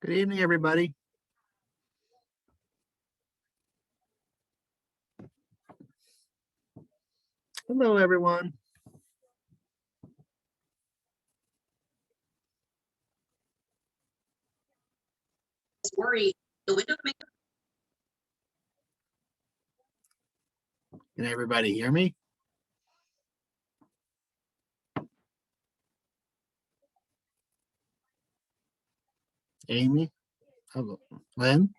Good evening, everybody. Hello, everyone. Worry. The window Can everybody hear me? Amy? Hello. Lynn?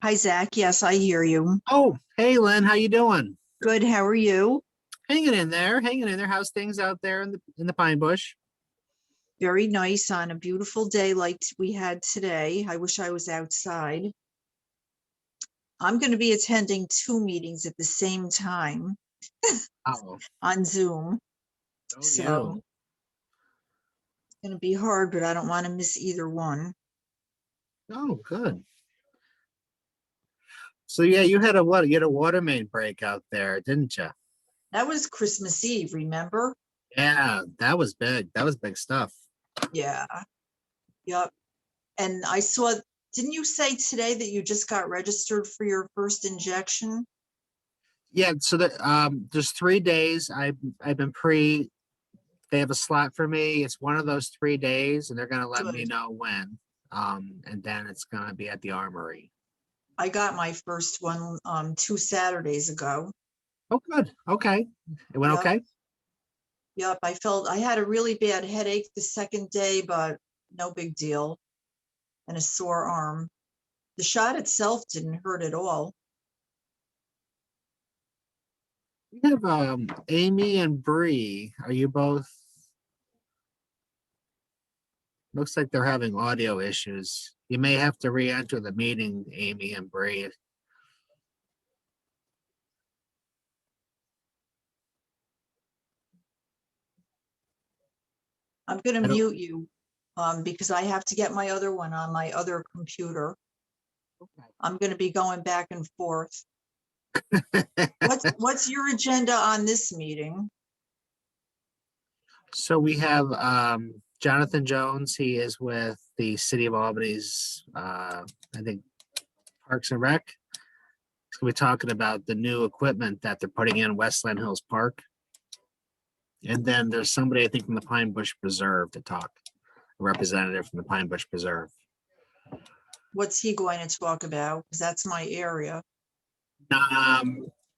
Hi, Zach. Yes, I hear you. Oh, hey, Lynn. How you doing? Good. How are you? Hanging in there. Hanging in there. How's things out there in the pine bush? Very nice on a beautiful day like we had today. I wish I was outside. I'm going to be attending 2 meetings at the same time Oh, on Zoom. oh, So you. it's going to be hard, but I don't want to miss either one. Oh, good. So yeah, you had a what? You had a water main break out there, didn't you? That was Christmas Eve, remember? Yeah, that was big. That was big stuff. Yeah. Yep. And I saw, didn't you say today that you just got registered for your first injection? Yeah, so there's 3 days. I've been they have a slot for me. It's one of those 3 days, and they're gonna let me Good. know when. And then it's gonna be at the armory. I got my first one 2 Saturdays ago. Oh, good. Okay. It went Yep. okay. Yep, I had a really bad headache the second day, but no big deal. And a sore arm. The shot itself didn't hurt at all. We have Amy and Bree. Are you both? Looks like they're having audio issues. You may have to re-enter the meeting, Amy and Bree. I'm going I to don't- mute you because I have to get my other one on my other computer. I'm going to be going back and forth. What's your agenda on this meeting? So we have Jonathan Jones. He is with the City of Albany's, I think, Parks and Rec. He's going to be talking about the new equipment that they're putting in Westland Hills Park. And then there's somebody, I think, from the Pinebush Preserve to talk, a representative from the Pinebush Preserve. What's he going to talk about? Because that's my area.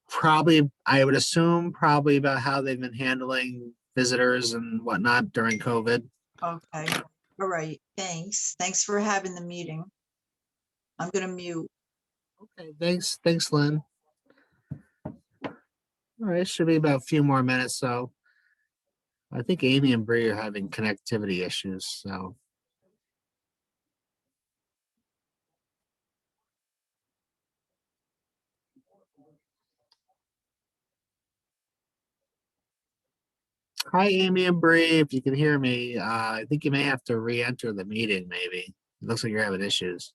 Probably, I would assume, probably about how they've been handling visitors and whatnot during COVID. Okay. All right. Thanks. Thanks for having the meeting. I'm going to mute. Okay, thanks, Lynn. All right, should be about a few more minutes. So I think Amy and Bree are having connectivity issues. So hi, Amy and Bree. If you can hear me, I think you may have to re-enter the meeting. Maybe it looks like you're having issues.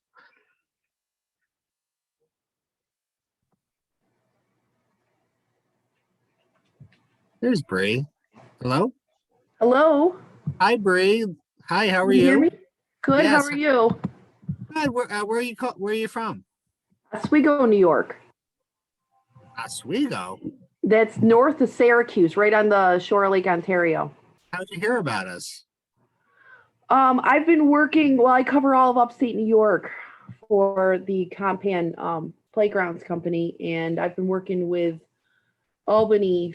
There's Bree. Hello. Hello. Hi, Bree. Hi, how are Can you hear you? me? Good. Yes. How are you? Good. Where are you? Where are you from? Oswego, New York. Oswego. That's north of Syracuse, right on the shore of Lake Ontario. How'd you hear about us? I've been working. Well, I cover all of upstate New York for the Compan Playgrounds Company, and I've been working with Albany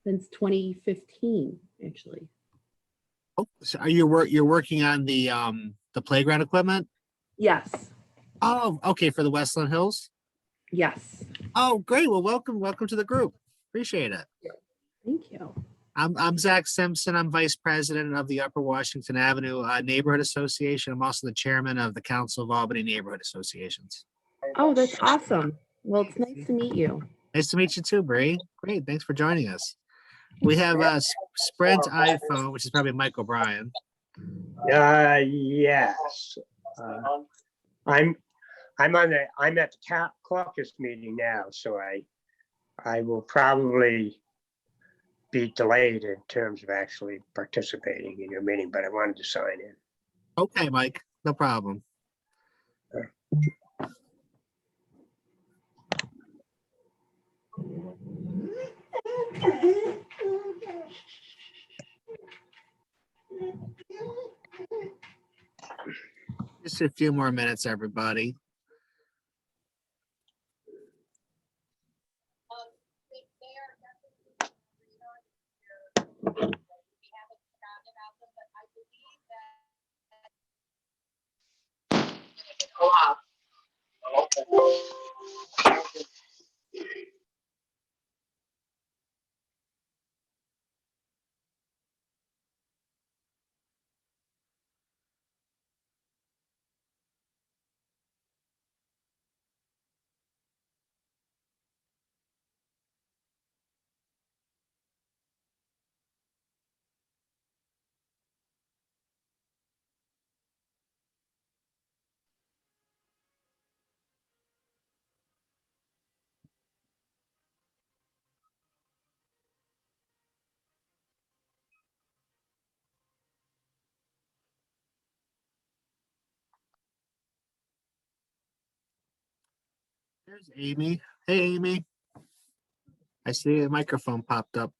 since 2015, actually. Oh, so are you're working on the playground equipment? Yes. Oh, okay, for the Westland Hills. Yes. Oh, great. Well, welcome to the group. Appreciate it. Thank you. I'm Zach Simpson. I'm Vice President of the Upper Washington Avenue Neighborhood Association. I'm also the Chairman of the Council of Albany Neighborhood Associations. Oh, that's awesome. Well, it's nice to meet you. Nice to meet you too, Brie. Great. Thanks for joining us. We have Sprint iPhone, which is probably Mike O'Brien. Yes. I'm at the caucus meeting now, so I will probably be delayed in terms of actually participating in your meeting, but I wanted to sign in. Okay, Mike. No problem. Just a few more minutes, everybody. There's Amy. Hey, Amy. I see a microphone popped up.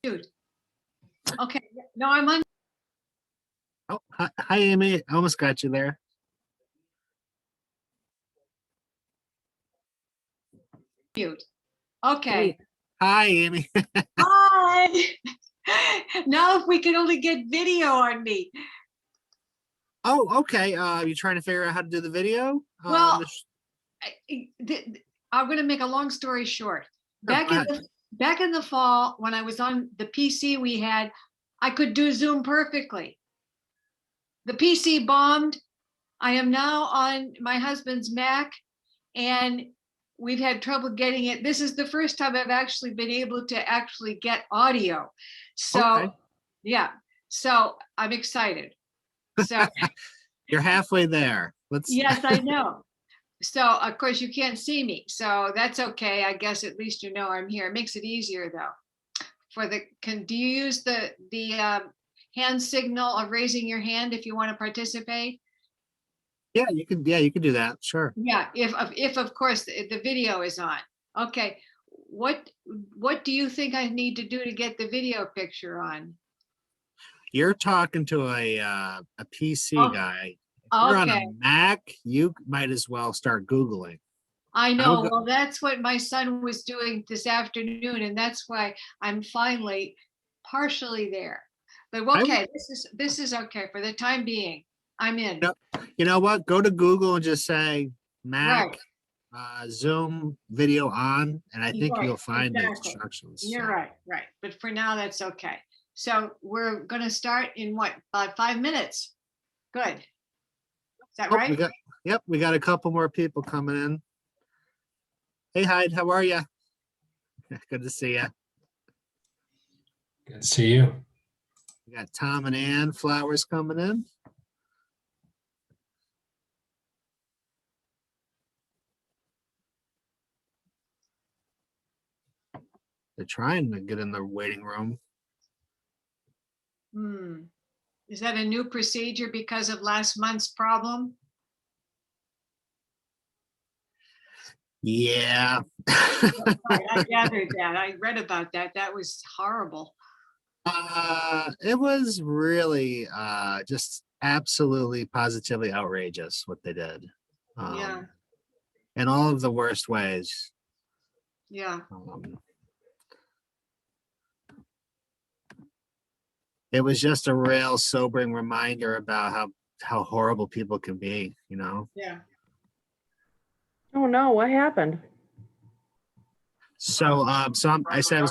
Dude. Okay, no, I'm on Oh, hi, Amy. I almost got you there. mute. Okay. Hi, Amy. Hi. Now if we could only get video on me. Oh, okay. You trying to figure out how to do the video? Well, I'm gonna make a long story short. Back in the fall, when I was on the PC we had, I could do Zoom perfectly. The PC bombed. I am now on my husband's Mac and we've had trouble getting it. This is the first time I've actually been able to actually get audio. So, Okay. yeah, so I'm excited. So, You're halfway there. yes, I know. So, of course, you can't see me. So that's okay. I guess at least you know I'm here. It makes it easier though. Do you use the hand signal of raising your hand if you want to participate? Yeah, you can do that. Sure. Yeah, if of course the video is on. Okay, what do you think I need to do to get the video picture on? You're talking to a PC Oh, guy. If you're on a Okay, Mac, you might as well start Googling. I I know. would go- Well, that's what my son was doing this afternoon, and that's why I'm finally partially there. But I would- okay, this is okay for the time being. I'm in. Yep. You know what? Go to Google and just say Mac Right. Zoom video on, and I think Right, you'll find the exactly. instructions. You're so. right. But for now, that's okay. So we're gonna start in what, about 5 minutes? Good. Is that Oh, right? we got a couple more people coming in. Hey, Hyde, how are you? Good to see you. Good to see you. We got Tom and Ann Flowers coming in. They're trying to get in the waiting room. Is that a new procedure because of last month's problem? Yeah. Right, I gathered that. I read about that. That was horrible. It was really just absolutely positively outrageous what they did. Yeah. In all of the worst ways. Yeah. It was just a real sobering reminder about how horrible people can be, you know? Yeah. Oh no, what happened? So, I said,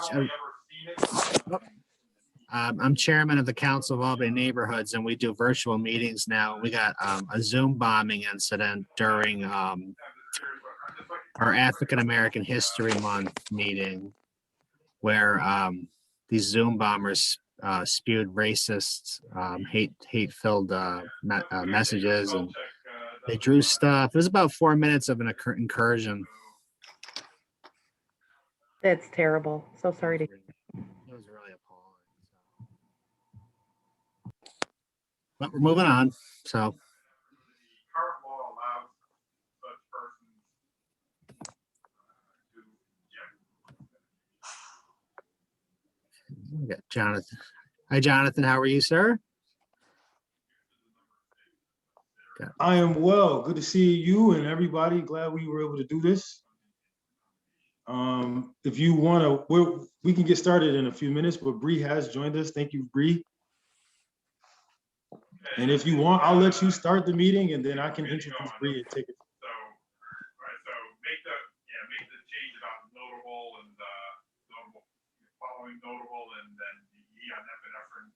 I'm chairman of the Council of Albany Neighborhoods, and we do virtual meetings now. We got a Zoom bombing incident during our African American History Month meeting, where these Zoom bombers spewed racist, hate-filled messages, and they drew stuff. It was about 4 minutes of an incursion. That's terrible. So sorry to. It was really appalling. But we're moving on. So Current law allows such persons to, we got Jonathan. Hi, Jonathan. How are you, sir? I am well. Good to see you and everybody. Glad we were able to do this. If you want to, we can get started in a few minutes, but Bree has joined us. Thank you, Bree. And if you want, I'll let you start the meeting and then I can introduce Bree and take it. so, all right, so make the change about notable and notable, following notable, and then the E on epinephrine.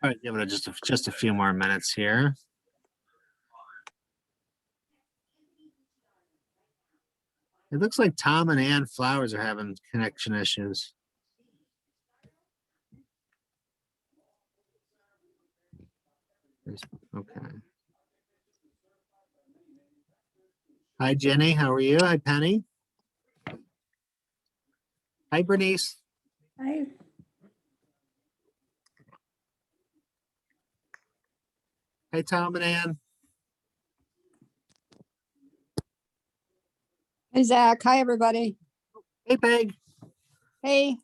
All right, give it just a few more minutes here. It looks like Tom and Ann Flowers are having connection issues. Okay. Hi, Jenny. How are you? Hi, Penny. Hi, Bernice. Hi. Hi, Tom and Ann. Hey, Zach. Hi, everybody. Hey, Peg. Hey.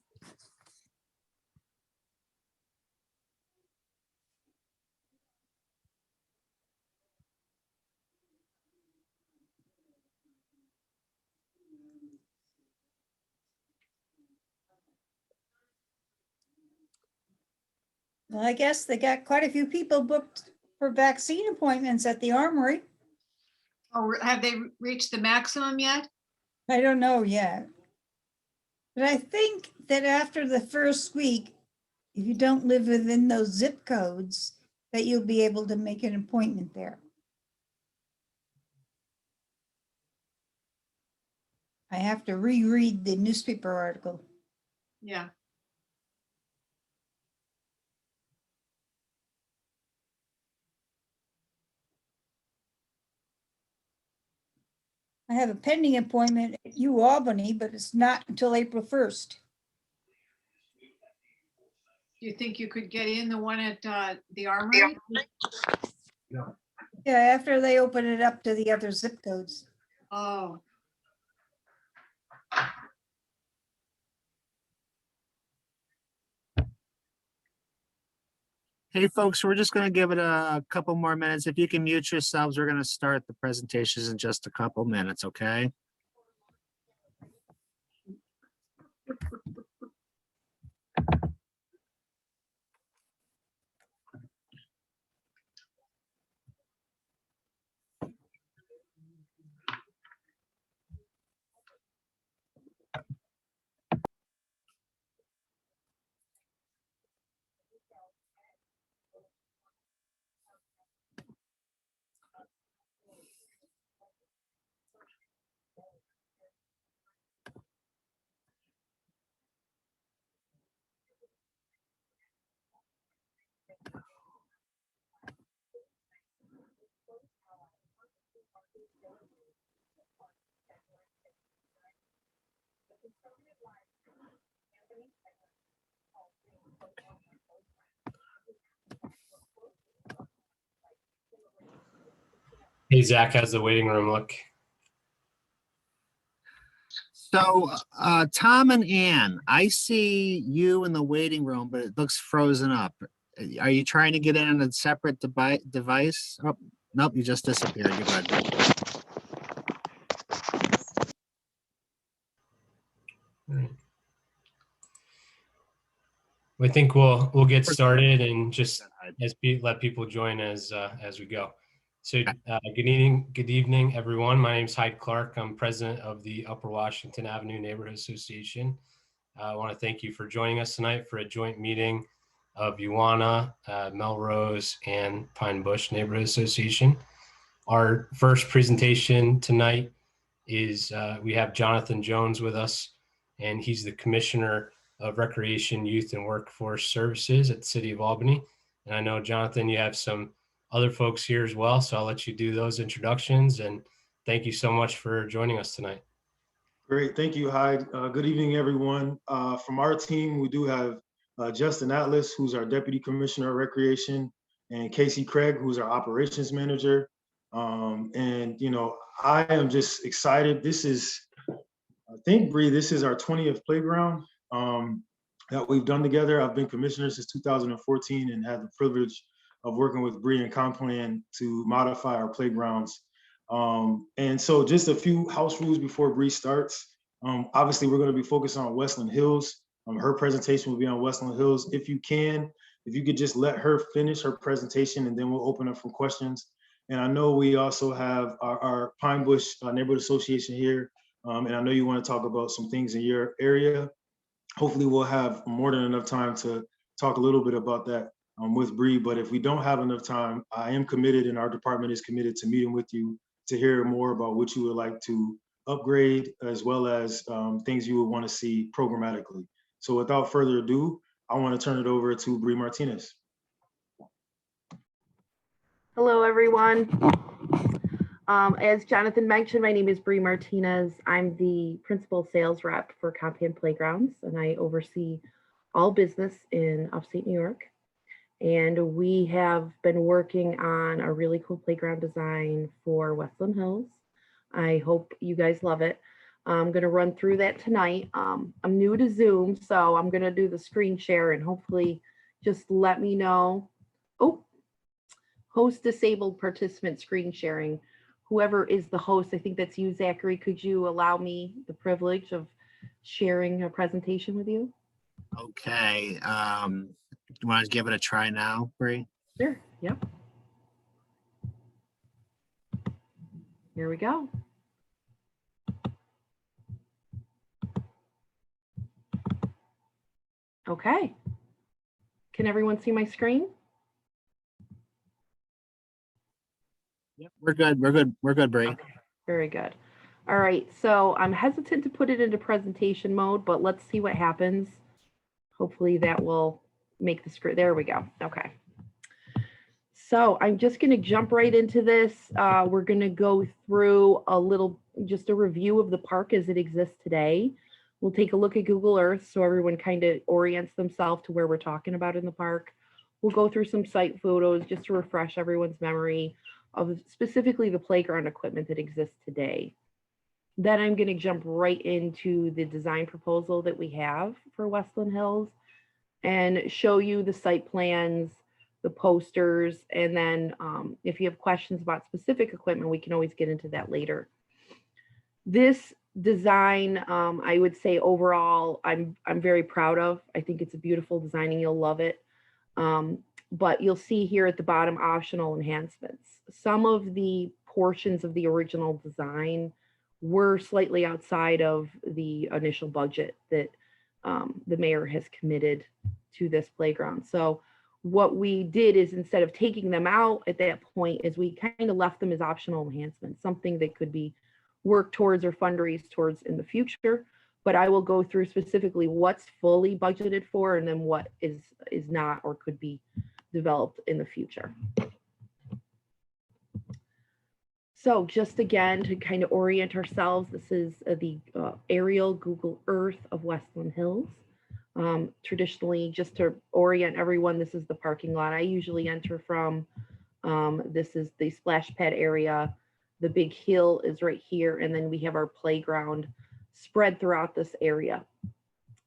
Well, I guess they got quite a few people booked for vaccine appointments at the Armory. Or have they reached the maximum yet? I don't know yet. But I think that after the first week, if you don't live within those zip codes, that you'll be able to make an appointment there. I have to reread the newspaper article. Yeah. I have a pending appointment at U Albany, but it's not until April 1st. Do you think you could get in the one at the Armory? Yeah, after they open it up to the other zip codes. Oh, Hey, folks, we're just going to give it a couple more minutes. If you can mute yourselves, we're going to start the presentations in just a couple minutes, okay? Hey, Zach, how's the waiting room look? So, Tom and Ann, I see you in the waiting room, but it looks frozen up. Are you trying to get in on a separate device? Oh, nope, you just disappeared. You're good. I think we'll get started and just let people join as we go. So good evening, everyone. My name is Hyde Clark. I'm president of the Upper Washington Avenue Neighborhood Association. I want to thank you for joining us tonight for a joint meeting of UANA, Melrose, and Pinebush Neighborhood Association. Our first presentation tonight is we have Jonathan Jones with us, and he's the Commissioner of Recreation, Youth, and Workforce Services at the City of Albany. And I know, Jonathan, you have some other folks here as well, so I'll let you do those introductions. And thank you so much for joining us tonight. Great, thank you, Hyde. Good evening, everyone. From our team, we do have Justin Atlas, who's our Deputy Commissioner of Recreation, and Casey Craig, who's our Operations Manager. And, you know, I am just excited. This is, I think, Brie, this is our 20th playground that we've done together. I've been commissioner since 2014 and had the privilege of working with Brie and Complan to modify our playgrounds. And so just a few house rules before Brie starts. Obviously, we're going to be focused on Westland Hills. Her presentation will be on Westland Hills. If you could just let her finish her presentation, and then we'll open up for questions. And I know we also have our Pinebush Neighborhood Association here. And I know you want to talk about some things in your area. Hopefully we'll have more than enough time to talk a little bit about that with Brie. But if we don't have enough time, I am committed, and our department is committed to meeting with you to hear more about what you would like to upgrade, as well as things you would want to see programmatically. So without further ado, I want to turn it over to Brie Martinez. Hello, everyone. As Jonathan mentioned, my name is Brie Martinez. I'm the principal sales rep for Complan Playgrounds, and I oversee all business in upstate New York. And we have been working on a really cool playground design for Westland Hills. I hope you guys love it. I'm going to run through that tonight. I'm new to Zoom, so I'm going to do the screen share, and hopefully just let me know. Oh, host disabled participant screen sharing. Whoever is the host, I think that's you, Zachary. Could you allow me the privilege of sharing a presentation with you? Okay. You want to give it a try now, Brie? Sure. Yep. Here we go. Okay. Can everyone see my screen? Yep, we're good. We're good. We're good, Brie. Okay, very good. All right. So I'm hesitant to put it into presentation mode, but let's see what happens. Hopefully that will make the screen. There we go. Okay. So I'm just going to jump right into this. We're going to go through just a review of the park as it exists today. We'll take a look at Google Earth so everyone kind of orients themselves to where we're talking about in the park. We'll go through some site photos just to refresh everyone's memory of specifically the playground equipment that exists today. Then I'm going to jump right into the design proposal that we have for Westland Hills and show you the site plans, the posters, and then if you have questions about specific equipment, we can always get into that later. This design, I would say overall, I'm very proud of. I think it's a beautiful design and you'll love it. But you'll see here at the bottom, optional enhancements. Some of the portions of the original design were slightly outside of the initial budget that the mayor has committed to this playground. So what we did is, instead of taking them out at that point, is we kind of left them as optional enhancements, something that could be worked towards or fundraised towards in the future. But I will go through specifically what's fully budgeted for and then what is not or could be developed in the future. So just again, to kind of orient ourselves, this is the aerial Google Earth of Westland Hills. Traditionally, just to orient everyone, this is the parking lot I usually enter from. This is the splash pad area. The big hill is right here, and then we have our playground spread throughout this area.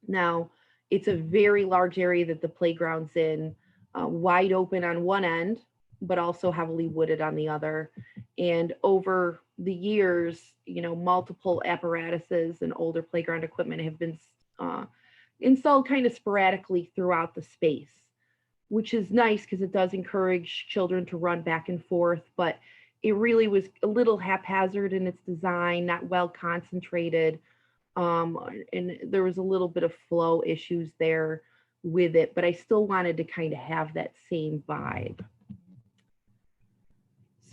Now, it's a very large area that the playground's in, wide open on one end, but also heavily wooded on the other. And over the years, you know, multiple apparatuses and older playground equipment have been installed kind of sporadically throughout the space, which is nice because it does encourage children to run back and forth, but it really was a little haphazard in its design, not well concentrated. And there was a little bit of flow issues there with it, but I still wanted to kind of have that same vibe.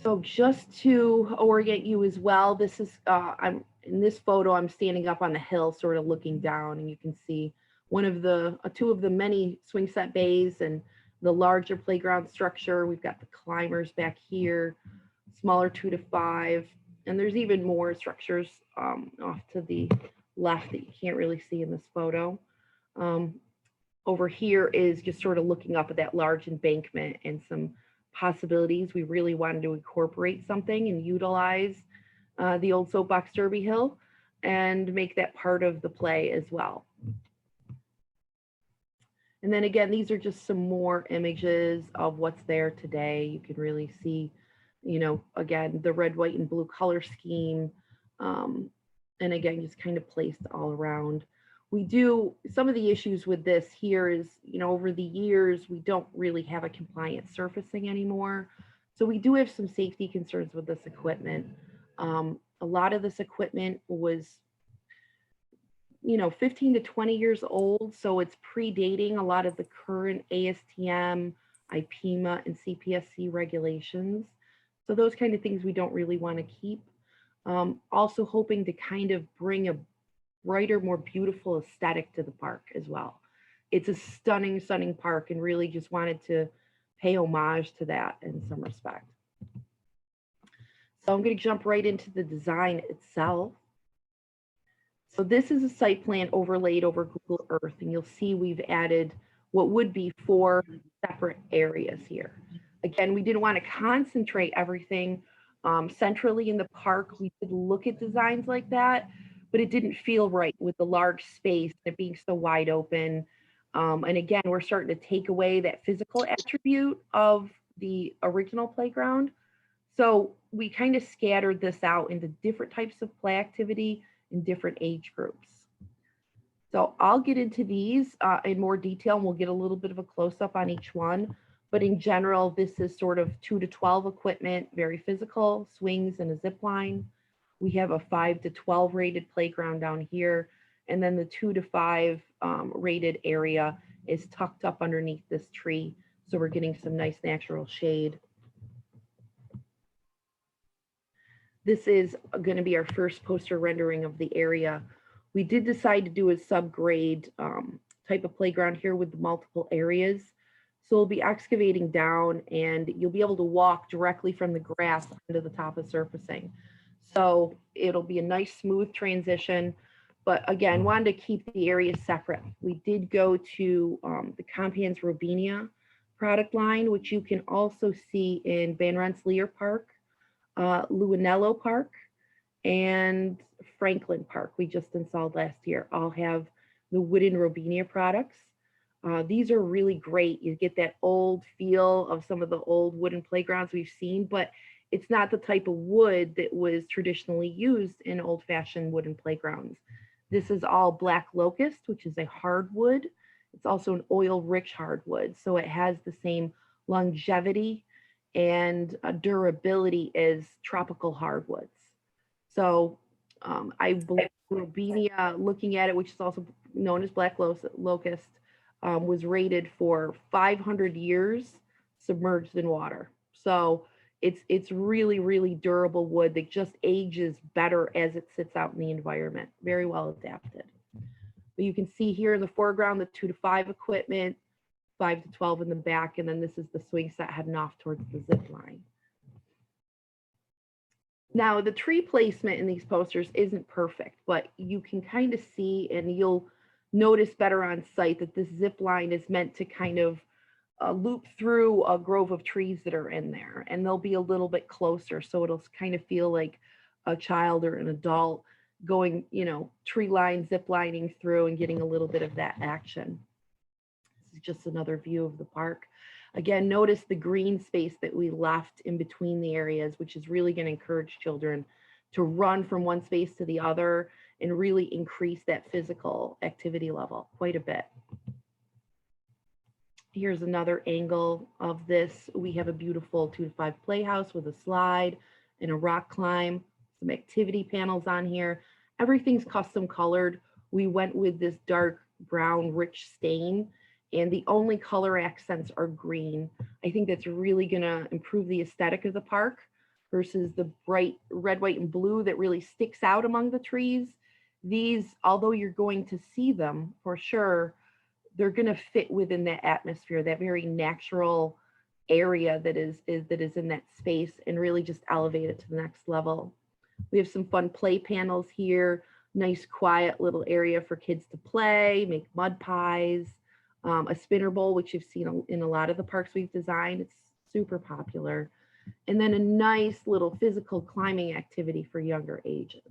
So just to orient you as well, this is, I'm in this photo, I'm standing up on the hill, sort of looking down, and you can see one of the, two of the many swing set bays and the larger playground structure. We've got the climbers back here, smaller 2 to 5, and there's even more structures off to the left that you can't really see in this photo. Over here is just sort of looking up at that large embankment and some possibilities. We really wanted to incorporate something and utilize the old soapbox derby hill and make that part of the play as well. And then again, these are just some more images of what's there today. You can really see, you know, again, the red, white, and blue color scheme. And again, just kind of placed all around. We do, some of the issues with this here is, you know, over the years, we don't really have a compliant surfacing anymore. So we do have some safety concerns with this equipment. A lot of this equipment was, you know, 15 to 20 years old. So it's predating a lot of the current ASTM, IPEMA, and CPSC regulations. So those kind of things we don't really want to keep. Also hoping to kind of bring a brighter, more beautiful aesthetic to the park as well. It's a stunning, stunning park, and really just wanted to pay homage to that in some respect. So I'm going to jump right into the design itself. So this is a site plan overlaid over Google Earth, and you'll see we've added what would be 4 separate areas here. Again, we didn't want to concentrate everything centrally in the park. We did look at designs like that, but it didn't feel right with the large space and it being so wide open. And again, we're starting to take away that physical attribute of the original playground. So we kind of scattered this out into different types of play activity in different age groups. So I'll get into these in more detail, and we'll get a little bit of a close-up on each one. But in general, this is sort of 2 to 12 equipment, very physical, swings and a zip line. We have a 5 to 12 rated playground down here. And then the 2 to 5 rated area is tucked up underneath this tree. So we're getting some nice natural shade. This is going to be our first poster rendering of the area. We did decide to do a subgrade type of playground here with the multiple areas. So we'll be excavating down, and you'll be able to walk directly from the grass onto the top of surfacing. So it'll be a nice smooth transition, but again, wanted to keep the areas separate. We did go to the Compan's Robinia product line, which you can also see in Van Rensselaer Park, Luanello Park, and Franklin Park we just installed last year. All have the wooden Robinia products. These are really great. You get that old feel of some of the old wooden playgrounds we've seen, but it's not the type of wood that was traditionally used in old-fashioned wooden playgrounds. This is all black locust, which is a hardwood. It's also an oil-rich hardwood, so it has the same longevity and durability as tropical hardwoods. So I believe Robinia, looking at it, which is also known as black locust, was rated for 500 years submerged in water. So it's really, really durable wood that just ages better as it sits out in the environment. Very well adapted. But you can see here in the foreground, the 2 to 5 equipment, 5 to 12 in the back, and then this is the swing set heading off towards the zip line. Now, the tree placement in these posters isn't perfect, but you can kind of see, and you'll notice better on site, that this zip line is meant to kind of loop through a grove of trees that are in there, and they'll be a little bit closer, so it'll kind of feel like a child or an adult going, you know, tree line, zip lining through and getting a little bit of that action. This is just another view of the park. Again, notice the green space that we left in between the areas, which is really going to encourage children to run from one space to the other and really increase that physical activity level quite a bit. Here's another angle of this. We have a beautiful 2 to 5 playhouse with a slide and a rock climb, some activity panels on here. Everything's custom colored. We went with this dark brown rich stain, and the only color accents are green. I think that's really gonna improve the aesthetic of the park versus the bright red, white, and blue that really sticks out among the trees. These, although you're going to see them for sure, they're gonna fit within that atmosphere, that very natural area that is in that space, and really just elevate it to the next level. We have some fun play panels here, nice quiet little area for kids to play, make mud pies, a spinner bowl, which you've seen in a lot of the parks we've designed. It's super popular. And then a nice little physical climbing activity for younger ages.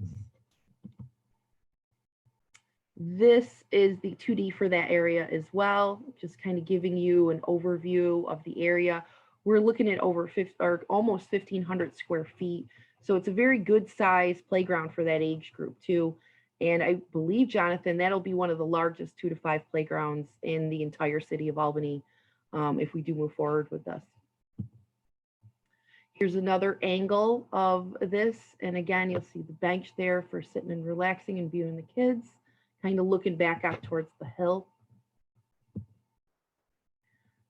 This is the 2D for that area as well, just kind of giving you an overview of the area. We're looking at almost 1,500 square feet. So it's a very good size playground for that age group too. And I believe, Jonathan, that'll be one of the largest 2 to 5 playgrounds in the entire city of Albany if we do move forward with this. Here's another angle of this. And again, you'll see the bench there for sitting and relaxing and viewing the kids, kind of looking back out towards the hill.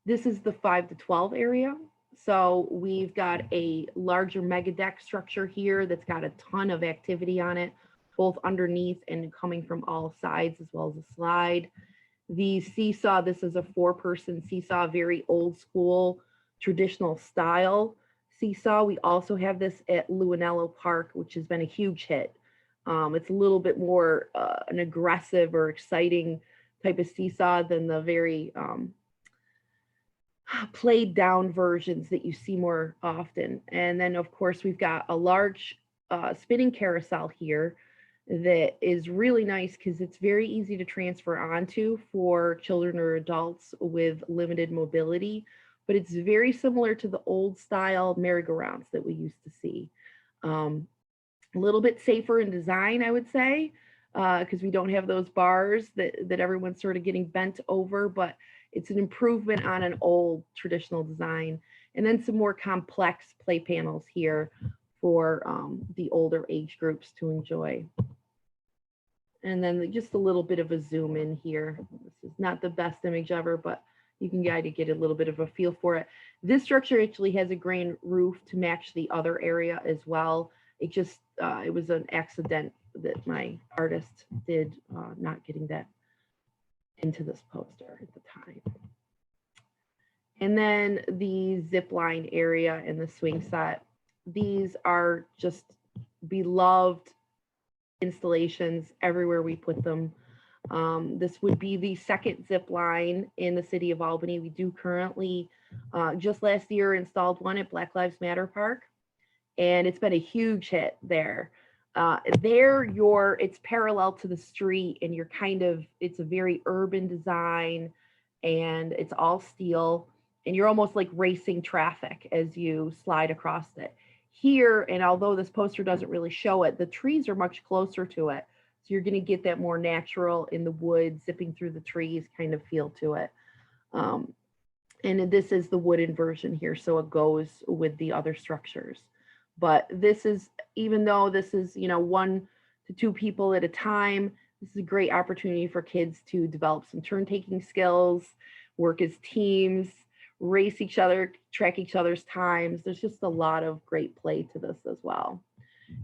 This is the 5 to 12 area. So we've got a larger mega deck structure here that's got a ton of activity on it, both underneath and coming from all sides, as well as a slide. The seesaw, this is a 4-person seesaw, very old school, traditional style seesaw. We also have this at Luanello Park, which has been a huge hit. It's a little bit more an aggressive or exciting type of seesaw than the very played down versions that you see more often. And then of course we've got a large spinning carousel here that is really nice because it's very easy to transfer onto for children or adults with limited mobility, but it's very similar to the old style merry-go-rounds that we used to see. A little bit safer in design, I would say, because we don't have those bars that everyone's sort of getting bent over, but it's an improvement on an old traditional design. And then some more complex play panels here for the older age groups to enjoy. And then just a little bit of a zoom in here. This is not the best image ever, but you can kind of get a little bit of a feel for it. This structure actually has a grain roof to match the other area as well. It just, it was an accident that my artist did, not getting that into this poster at the time. And then the zip line area and the swing set. These are just beloved installations everywhere we put them. This would be the second zip line in the city of Albany. We do currently, just last year, installed one at Black Lives Matter Park, and it's been a huge hit there. It's parallel to the street, and you're kind of, it's a very urban design, and it's all steel, and you're almost like racing traffic as you slide across it. Here, and although this poster doesn't really show it, the trees are much closer to it. So you're going to get that more natural in the woods, zipping through the trees kind of feel to it. And this is the wooden version here, so it goes with the other structures. But this is, even though this is, 1 to 2 people at a time, this is a great opportunity for kids to develop some turn-taking skills, work as teams, race each other, track each other's times. There's just a lot of great play to this as well.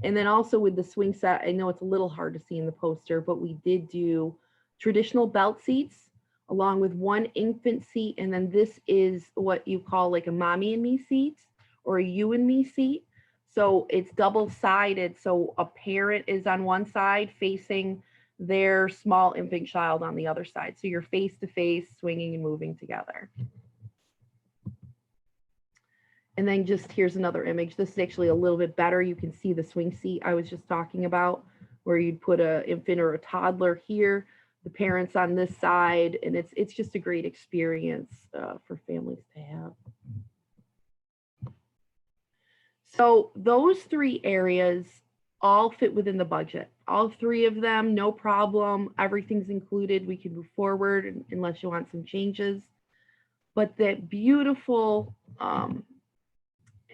And then also with the swing set, I know it's a little hard to see in the poster, but we did do traditional belt seats along with 1 infant seat. And then this is what you call like a mommy and me seat or a you and me seat. So it's double-sided. So a parent is on one side facing their small infant child on the other side. So you're face-to-face, swinging and moving together. And then just here's another image. This is actually a little bit better. You can see the swing seat I was just talking about, where you'd put an infant or a toddler here, the parents on this side, and it's just a great experience for families to have. So those 3 areas all fit within the budget. all three of them, no problem. Everything's included. We can move forward unless you want some changes. But that beautiful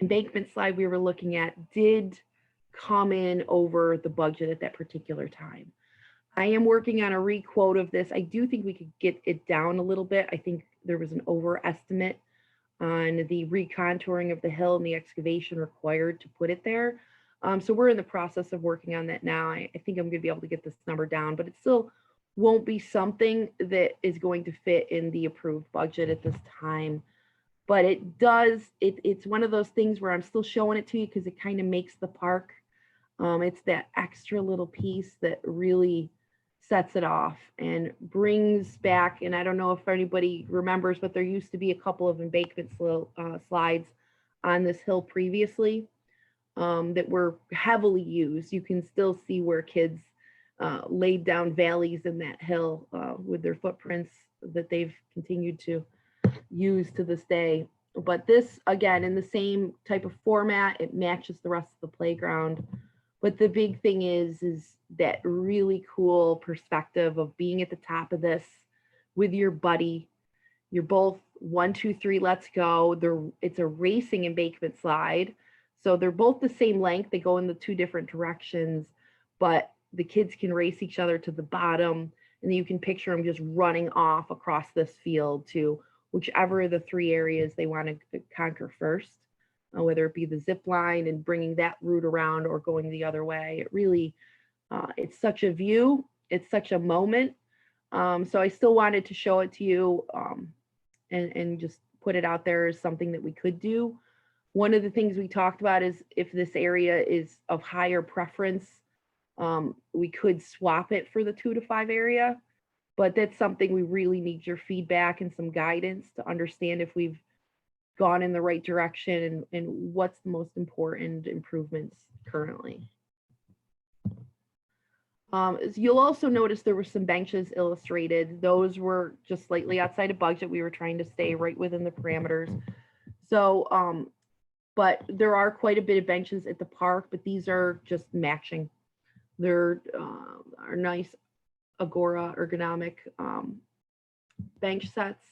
embankment slide we were looking at did come in over the budget at that particular time. I am working on a requote of this. I do think we could get it down a little bit. I think there was an overestimate on the recontouring of the hill and the excavation required to put it there. So we're in the process of working on that now. I think I'm going to be able to get this number down, but it still won't be something that is going to fit in the approved budget at this time. But it does, it's one of those things where I'm still showing it to you because it kind of makes the park. It's that extra little piece that really sets it off and brings back, and I don't know if anybody remembers, but there used to be a couple of embankment slides on this hill previously that were heavily used. You can still see where kids laid down valleys in that hill with their footprints that they've continued to use to this day. But this, again, in the same type of format, it matches the rest of the playground. But the big thing is that really cool perspective of being at the top of this with your buddy. You're both 1, 2, 3, let's go. It's a racing embankment slide. So they're both the same length. They go in the 2 different directions, but the kids can race each other to the bottom. And then you can picture them just running off across this field to whichever of the 3 areas they want to conquer first. Whether it be the zip line and bringing that route around or going the other way. It really, it's such a view, it's such a moment. So I still wanted to show it to you and just put it out there as something that we could do. One of the things we talked about is if this area is of higher preference, we could swap it for the 2 to 5 area, but that's something we really need your feedback and some guidance to understand if we've gone in the right direction and what's the most important improvements currently. You'll also notice there were some benches illustrated. Those were just slightly outside of budget. We were trying to stay right within the parameters. So, but there are quite a bit of benches at the park, but these are just matching. They're are nice Agora ergonomic bench sets.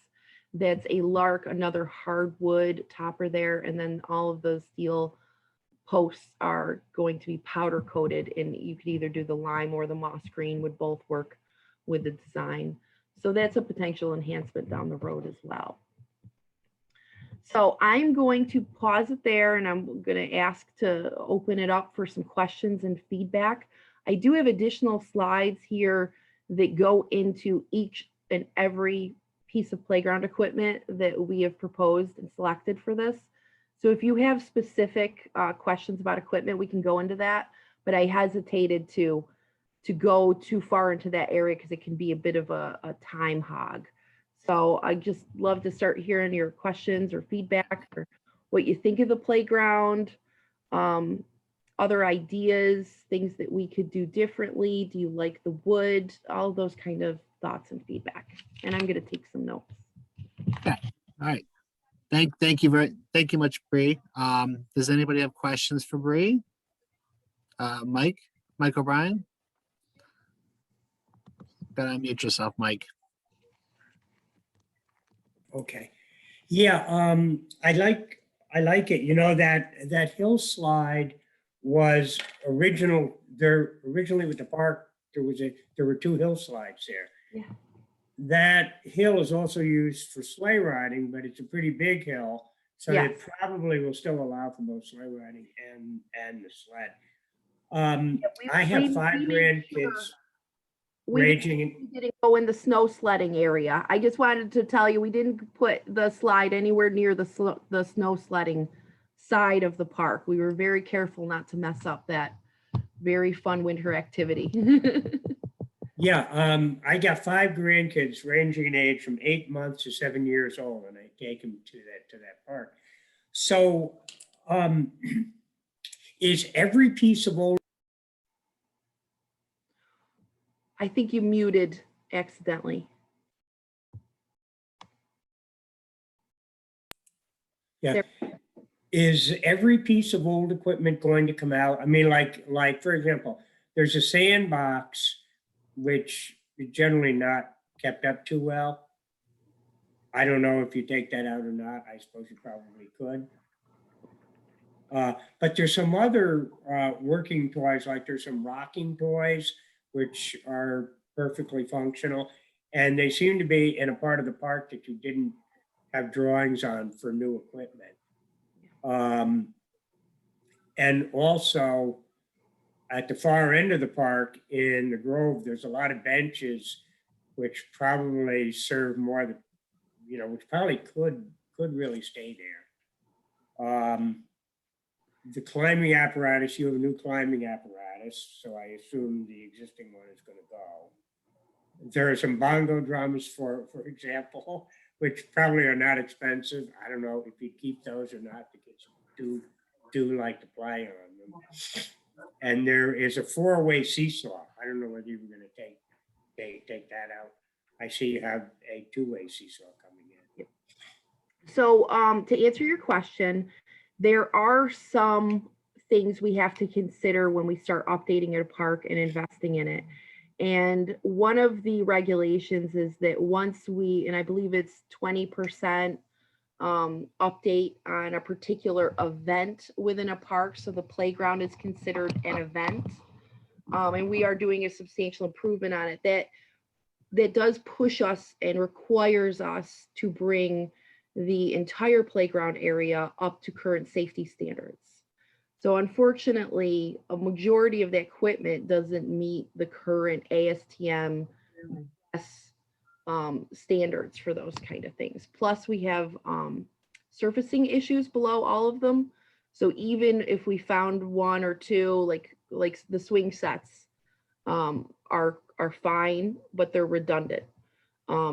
That's a lark, another hardwood topper there, and then all of those steel posts are going to be powder coated, and you could either do the lime or the moss green, would both work with the design. So that's a potential enhancement down the road as well. So I'm going to pause it there, and I'm going to ask to open it up for some questions and feedback. I do have additional slides here that go into each and every piece of playground equipment that we have proposed and selected for this. So if you have specific questions about equipment, we can go into that, but I hesitated to go too far into that area because it can be a bit of a time hog. So I just love to start hearing your questions or feedback or what you think of the playground, other ideas, things that we could do differently. Do you like the wood? All those kind of thoughts and feedback. And I'm going to take some notes. Okay. All right. Thank you much, Brie. Does anybody have questions for Brie? Mike O'Brien? Gotta unmute yourself, Mike. Okay. Yeah, I like it. You know, that hill slide was originally with the park, there were 2 hill slides there. Yeah. That hill is also used for sleigh riding, but it's a pretty big hill. So Yes. it probably will still allow for both sleigh riding and the sled. I have 5 grandkids raging. We didn't go in the snow sledding area. I just wanted to tell you, we didn't put the slide anywhere near the snow sledding side of the park. We were very careful not to mess up that very fun winter activity. Yeah, I got 5 grandkids ranging in age from 8 months to 7 years old, and I take them to that park. So, is every piece of old? I think you muted accidentally. Yeah. Is every piece of old equipment going to come out? I mean, like for example, there's a sandbox, which is generally not kept up too well. I don't know if you take that out or not. I suppose you probably could. But there's some other working toys, like there's some rocking toys, which are perfectly functional. And they seem to be in a part of the park that you didn't have drawings on for new equipment. And also at the far end of the park in the Grove, there's a lot of benches which probably serve more than, which probably could really stay there. The climbing apparatus, you have a new climbing apparatus, so I assume the existing one is going to go. There are some bongo drums, for example, which probably are not expensive. I don't know if you keep those or not, because you do like to play on them. And there is a 4-way seesaw. I don't know whether you were going to take that out. I see you have a 2-way seesaw coming in. So to answer your question, there are some things we have to consider when we start updating a park and investing in it. And one of the regulations is that once we, and I believe it's 20% update on a particular event within a park. So the playground is considered an event. And we are doing a substantial improvement on it. That does push us and requires us to bring the entire playground area up to current safety standards. So unfortunately, a majority of the equipment doesn't meet the current ASTM standards for those kind of things. Plus we have surfacing issues below all of them. So even if we found one or two, like the swing sets are fine, but they're redundant.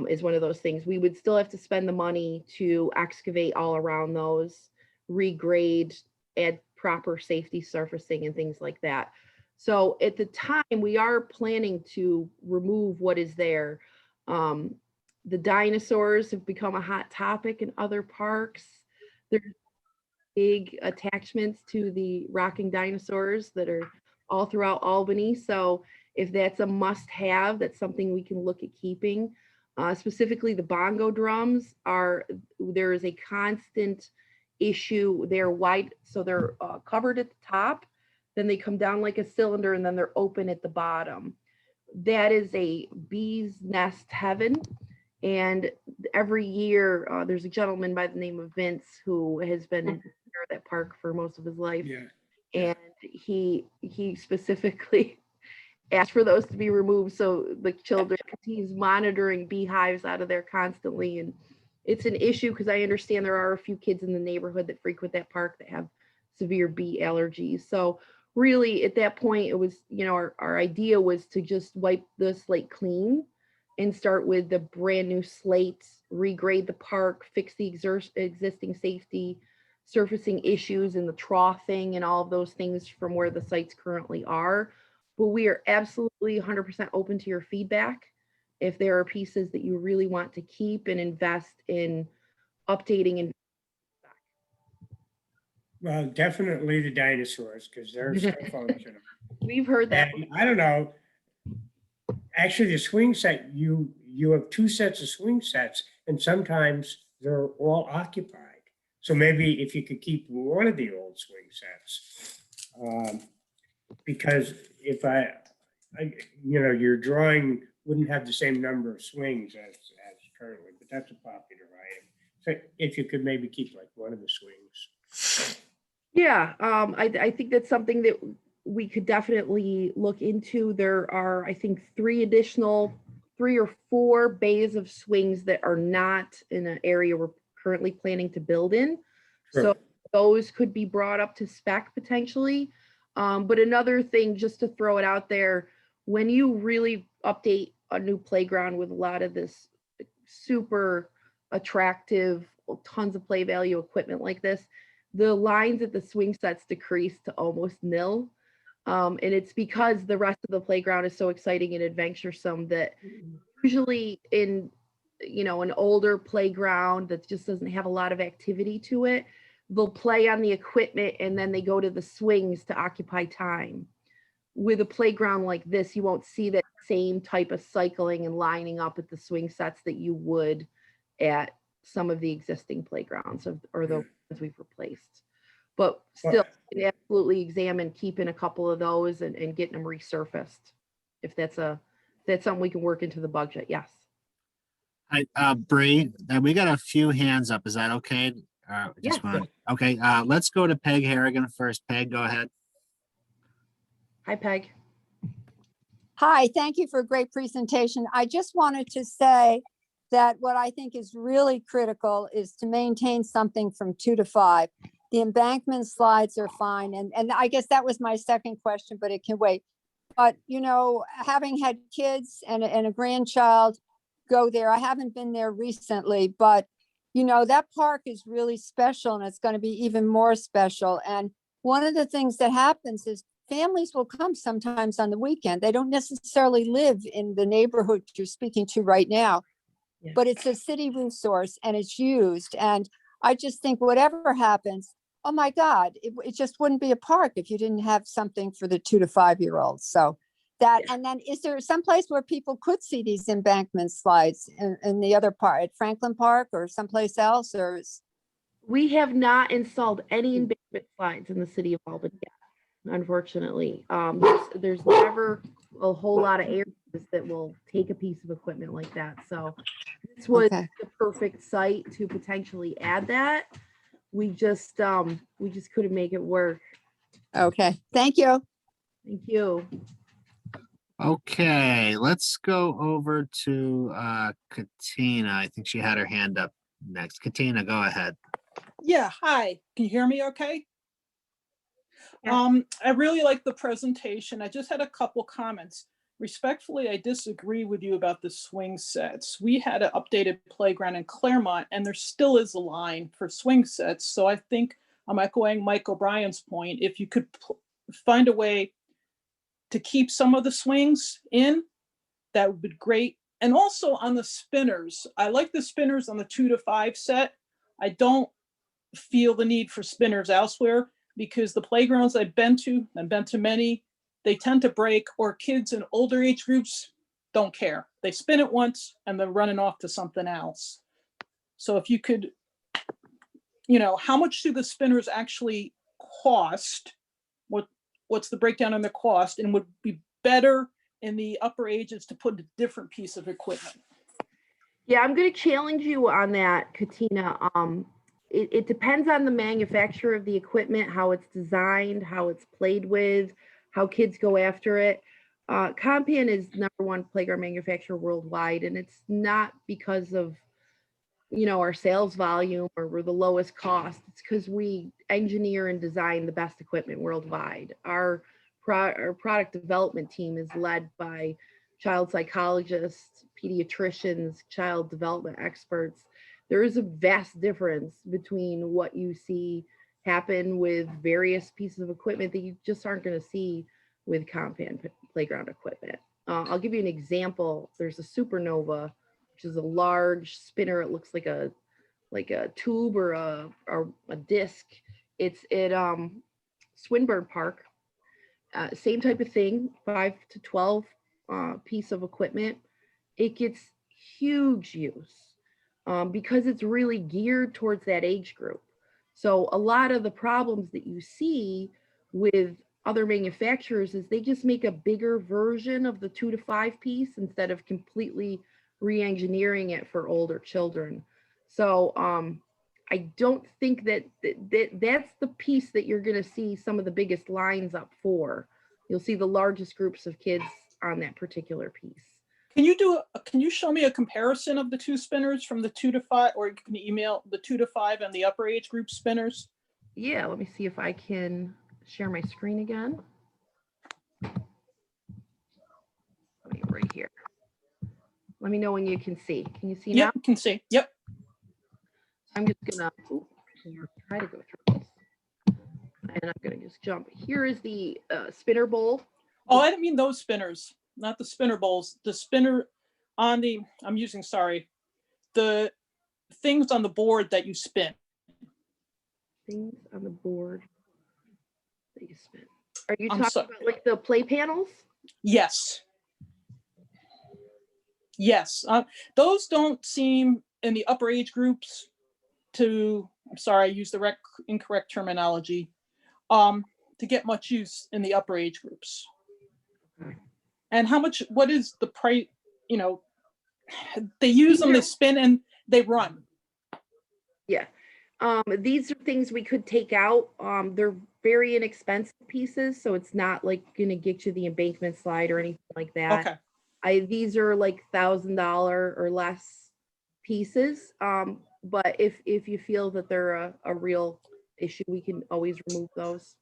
Is one of those things. We would still have to spend the money to excavate all around those, regrade, add proper safety surfacing and things like that. So at the time, we are planning to remove what is there. The dinosaurs have become a hot topic in other parks. There's big attachments to the rocking dinosaurs that are all throughout Albany. So if that's a must-have, that's something we can look at keeping. Specifically, the bongo drums there is a constant issue. They're wide, so they're covered at the top, then they come down like a cylinder, and then they're open at the bottom. That is a bee's nest heaven. And every year, there's a gentleman by the name of Vince who has been here at that park for most of his life. Yeah. And he specifically asked for those to be removed so the children, because he's monitoring beehives out of there constantly. And it's an issue because I understand there are a few kids in the neighborhood that frequent that park that have severe bee allergies. So really at that point, it was, our idea was to just wipe the slate clean and start with the brand new slate, regrade the park, fix the existing safety surfacing issues and the troughing and all of those things from where the sites currently are. But we are absolutely 100% open to your feedback. If there are pieces that you really want to keep and invest in updating and Well, definitely the dinosaurs, because they're so functional. We've heard that. And I don't know. Actually, the swing set, you have 2 sets of swing sets, and sometimes they're all occupied. So maybe if you could keep one of the old swing sets, because if your drawing wouldn't have the same number of swings as currently, but that's a popular item. So if you could maybe keep like one of the swings. Yeah, I think that's something that we could definitely look into. There are, I think, 3 or 4 bays of swings that are not in an area we're currently planning to build in. Sure. So those could be brought up to spec potentially. But another thing, just to throw it out there, when you really update a new playground with a lot of this super attractive, tons of play value equipment like this, the lines at the swing sets decrease to almost nil. And it's because the rest of the playground is so exciting and adventuresome that usually in, an older playground that just doesn't have a lot of activity to it, they'll play on the equipment and then they go to the swings to occupy time. with a playground like this, you won't see that same type of cycling and lining up at the swing sets that you would at some of the existing playgrounds or the ones we've replaced. But still, you can absolutely examine keeping a couple of those and getting them resurfaced. If that's something we can work into the budget, yes. Bree, we got a few hands up. Is that okay? Yes. Okay, let's go to Peg Harrigan first. Peg, go ahead. Hi, Peg. Hi, thank you for a great presentation. I just wanted to say that what I think is really critical is to maintain something from 2 to 5. The embankment slides are fine. And I guess that was my second question, but it can wait. But, you know, having had kids and a grandchild go there, I haven't been there recently, but, you know, that park is really special and it's going to be even more special. And one of the things that happens is families will come sometimes on the weekend. They don't necessarily live in the neighborhood you're speaking to right now, Yeah. but it's a city resource and it's used. And I just think whatever happens, oh my God, it just wouldn't be a park if you didn't have something for the 2 to 5 year olds. So that, and then is there some place where people could see these embankment slides in the other part, at Franklin Park or someplace else? Or We have not installed any embankment slides in the city of Albany yet, unfortunately. There's never a whole lot of areas that will take a piece of equipment like that. So this was Okay. the perfect site to potentially add that. We just couldn't make it work. Okay, thank you. Thank you. Okay, let's go over to Katina. I think she had her hand up next. Katina, go ahead. Yeah, hi. Can you hear me okay? Yeah. I really like the presentation. I just had a couple comments. Respectfully, I disagree with you about the swing sets. We had an updated playground in Claremont and there still is a line for swing sets. So I think I'm echoing Mike O'Brien's point. If you could find a way to keep some of the swings in, that would be great. And also on the spinners, I like the spinners on the 2 to 5 set. I don't feel the need for spinners elsewhere because the playgrounds I've been to many, they tend to break, or kids in older age groups don't care. They spin it once and they're running off to something else. So if you could, you know, how much do the spinners actually cost? What's the breakdown on the cost, and would be better in the upper ages to put a different piece of equipment? Yeah, I'm going to challenge you on that, Katina. It depends on the manufacturer of the equipment, how it's designed, how it's played with, how kids go after it. Compan is #1 playground manufacturer worldwide, and it's not because of, you know, our sales volume or we're the lowest cost. It's because we engineer and design the best equipment worldwide. Our product development team is led by child psychologists, pediatricians, child development experts. There is a vast difference between what you see happen with various pieces of equipment that you just aren't going to see with Compan playground equipment. I'll give you an example. There's a Supernova, which is a large spinner. It looks like a tube or a disc. It's at Swinburne Park. Same type of thing, 5 to 12 piece of equipment. It gets huge use because it's really geared towards that age group. So a lot of the problems that you see with other manufacturers is they just make a bigger version of the 2 to 5 piece instead of completely re-engineering it for older children. So I don't think that's the piece that you're going to see some of the biggest lines up for. You'll see the largest groups of kids on that particular piece. Can you show me a comparison of the two spinners from the 2 to 5, or you can email the 2 to 5 and the upper age group spinners? Yeah, let me see if I can share my screen again. Let me right here. Let me know when you can see. Can you see now? Yep, can see. Yep. I'm just gonna try to go through this. And I'm gonna just jump. Here is the spinner bowl. Oh, I didn't mean those spinners, not the spinner bowls. The spinner on the, the things on the board that you spin. Things on the board that you spin. Are you I'm talking so- about like the play panels? Yes. Yes, those don't seem in the upper age groups to, I'm sorry, I used the incorrect terminology, to get much use in the upper age groups. And what is the price, they use them, they spin and they run. Yeah. These are things we could take out. They're very inexpensive pieces, so it's not like gonna get you the embankment slide or anything like that. Okay, These are like $1,000 or less pieces. But if you feel that they're a real issue, we can always remove those.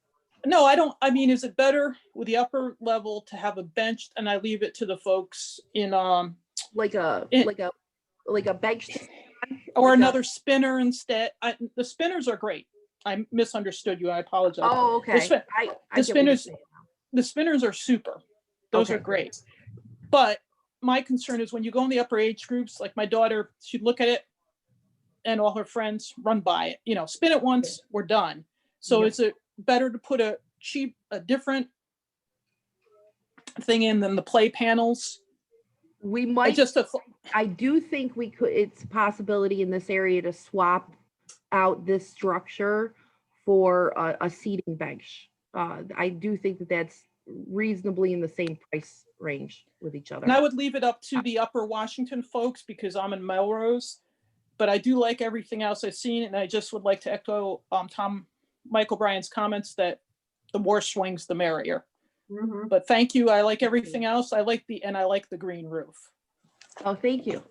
no, I mean, is it better with the upper level to have a bench and I leave it to the folks in, Like a It- like a bench or like a- another spinner instead? The spinners are great. I misunderstood you, I apologize. Oh, okay. spin- I the get what you're spinners- saying. The spinners are super. Those are Okay. great. But my concern is when you go in the upper age groups, like my daughter, she'd look at it and all her friends run by it, spin it once, we're done. So Yep. is it better to put a different thing in than the play panels? We might Just I do think we could, it's a possibility in this area to swap out this structure for a seating bench. I do think that that's reasonably in the same price range with each other. and I would leave it up to the upper Washington folks because I'm in Melrose. But I do like everything else I've seen, and I just would like to echo Michael Bryan's comments that the more swings, the merrier. Mhm. But thank you. I like everything else. I like the green roof. Oh, thank you.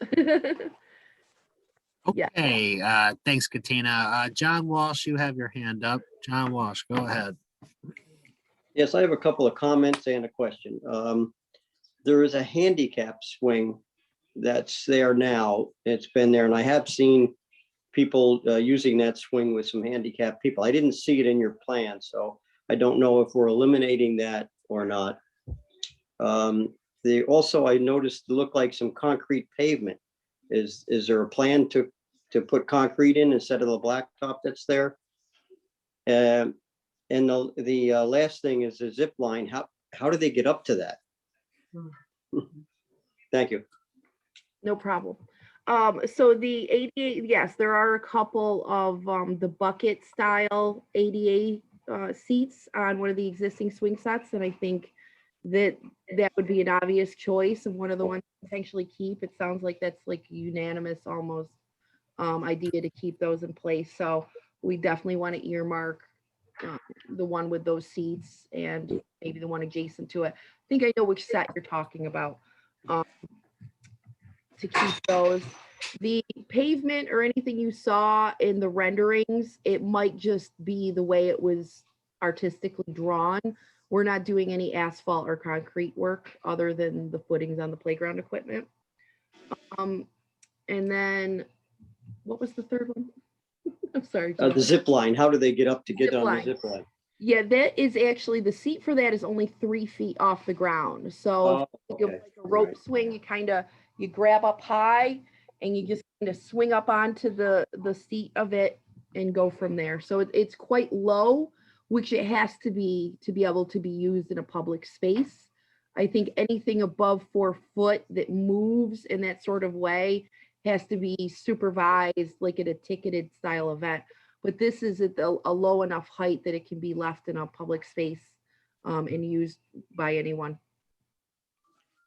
Yeah. Okay, thanks, Katina. John Walsh, you have your hand up. John Walsh, go ahead. Yes, I have a couple of comments and a question. There is a handicap swing that's there now. It's been there, and I have seen people using that swing with some handicapped people. I didn't see it in your plan, so I don't know if we're eliminating that or not. Also, I noticed it looked like some concrete pavement. Is there a plan to put concrete in instead of the blacktop that's there? And the last thing is the zip line. How do they get up to that? Thank you. No problem. So the ADA, yes, there are a couple of the bucket style ADA seats on one of the existing swing sets, and I think that would be an obvious choice of one of the ones to potentially keep. It sounds like that's like unanimous almost idea to keep those in place. So we definitely want to earmark the one with those seats and maybe the one adjacent to it. I think I know which set you're talking about. To keep those. The pavement or anything you saw in the renderings, it might just be the way it was artistically drawn. We're not doing any asphalt or concrete work other than the footings on the playground equipment. And then, what was the third one? I'm sorry. The John. zip line, how do they get up to get Zip on the line. zip line? Yeah, that is actually, the seat for that is only 3 feet off the ground. So if you think of okay. like a rope Alright. swing, you grab up high and you just kind of swing up onto the seat of it and go from there. So it's quite low, which it has to be able to be used in a public space. I think anything above 4 foot that moves in that sort of way has to be supervised like at a ticketed style event. But this is at a low enough height that it can be left in a public space and used by anyone.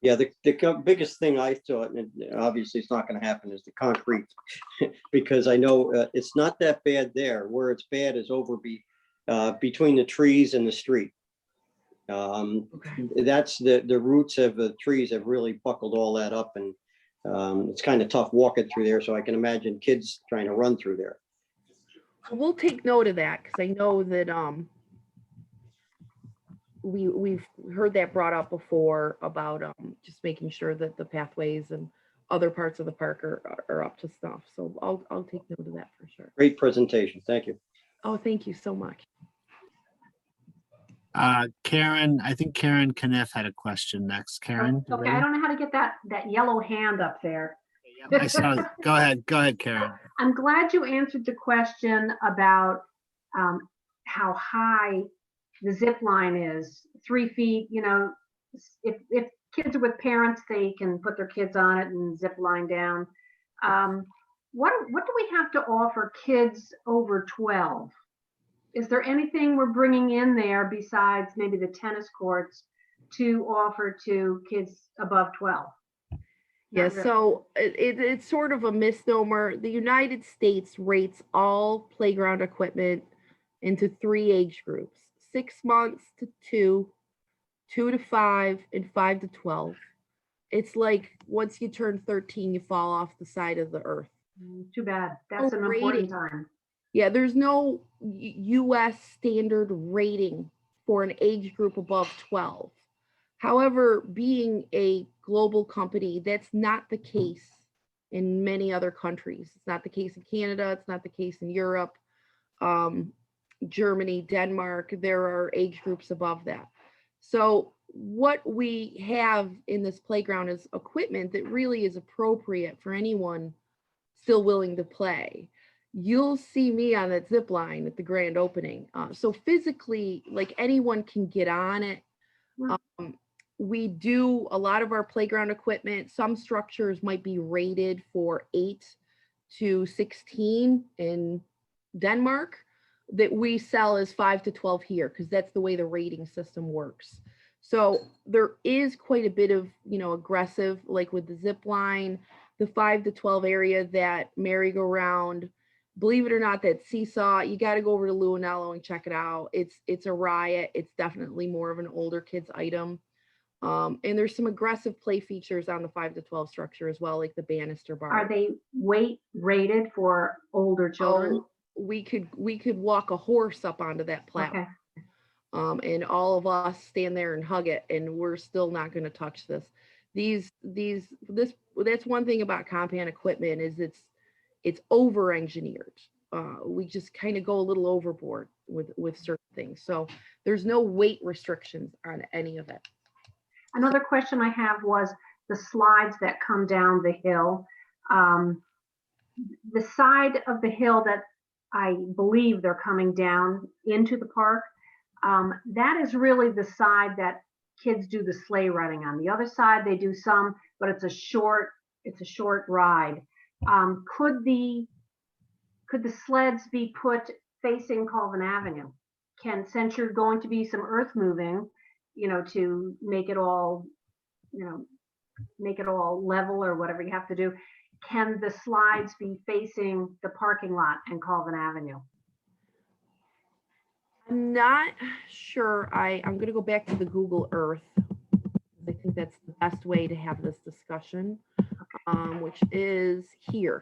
Yeah, the biggest thing I thought, and obviously it's not going to happen, is the concrete. Because I know it's not that bad there. Where it's bad is over between the trees and the street. That's the roots of the trees have really buckled all that up, and it's kind of tough walking through there. So I can imagine kids trying to run through there. We'll take note of that because I know that we've heard that brought up before about just making sure that the pathways and other parts of the park are up to snuff. So I'll take note of that for sure. Great presentation. Thank you. Oh, thank you so much. Karen, I think Karen Kniff had a question next. Karen? you Okay, I ready? don't know how to get that yellow hand up there. Yep, I saw it. Go ahead, Karen. I'm glad you answered the question about how high the zip line is, 3 feet, you know, if kids are with parents, they can put their kids on it and zip line down. What do we have to offer kids over 12? Is there anything we're bringing in there besides maybe the tennis courts to offer to kids above 12? Yeah, Not really. so it's sort of a misnomer. The United States rates all playground equipment into 3 age groups: 6 months to 2, 2 to 5, and 5 to 12. It's like once you turn 13, you fall off the side of the earth. Too bad. That's an rating. important time. Yeah, there's no US standard rating for an age group above 12. However, being a global company, that's not the case in many other countries. It's not the case in Canada. It's not the case in Europe, Germany, Denmark. There are age groups above that. So what we have in this playground is equipment that really is appropriate for anyone still willing to play. You'll see me on that zip line at the grand opening. So physically, like, anyone can get on it. We do a lot of our playground equipment. Some structures might be rated for 8 to 16 in Denmark that we sell as 5 to 12 here, because that's the way the rating system works. So there is quite a bit of, aggressive, like with the zip line, the 5 to 12 area, that merry-go-round. Believe it or not, that seesaw, you got to go over to Luanello and check it out. It's a riot. It's definitely more of an older kid's item. And there's some aggressive play features on the 5 to 12 structure as well, like the banister bar. Are they weight rated for older children? Oh, we could walk a horse up onto that platform. Okay. And all of us stand there and hug it, and we're still not going to touch this. That's one thing about compound equipment, is it's over engineered. We just kind of go a little overboard with certain things. So there's no weight restrictions on any of it. Another question I have was the slides that come down the hill. The side of the hill that I believe they're coming down into the park, that is really the side that kids do the sleigh riding on. The other side, they do some, but it's a short ride. Could the sleds be put facing Colvin Avenue? Since you're going to be some earth moving, to make it all level or whatever you have to do, can the slides be facing the parking lot and Colvin Avenue? I'm not sure. I'm going to go back to the Google Earth. I think that's the best way to have this discussion, which is here.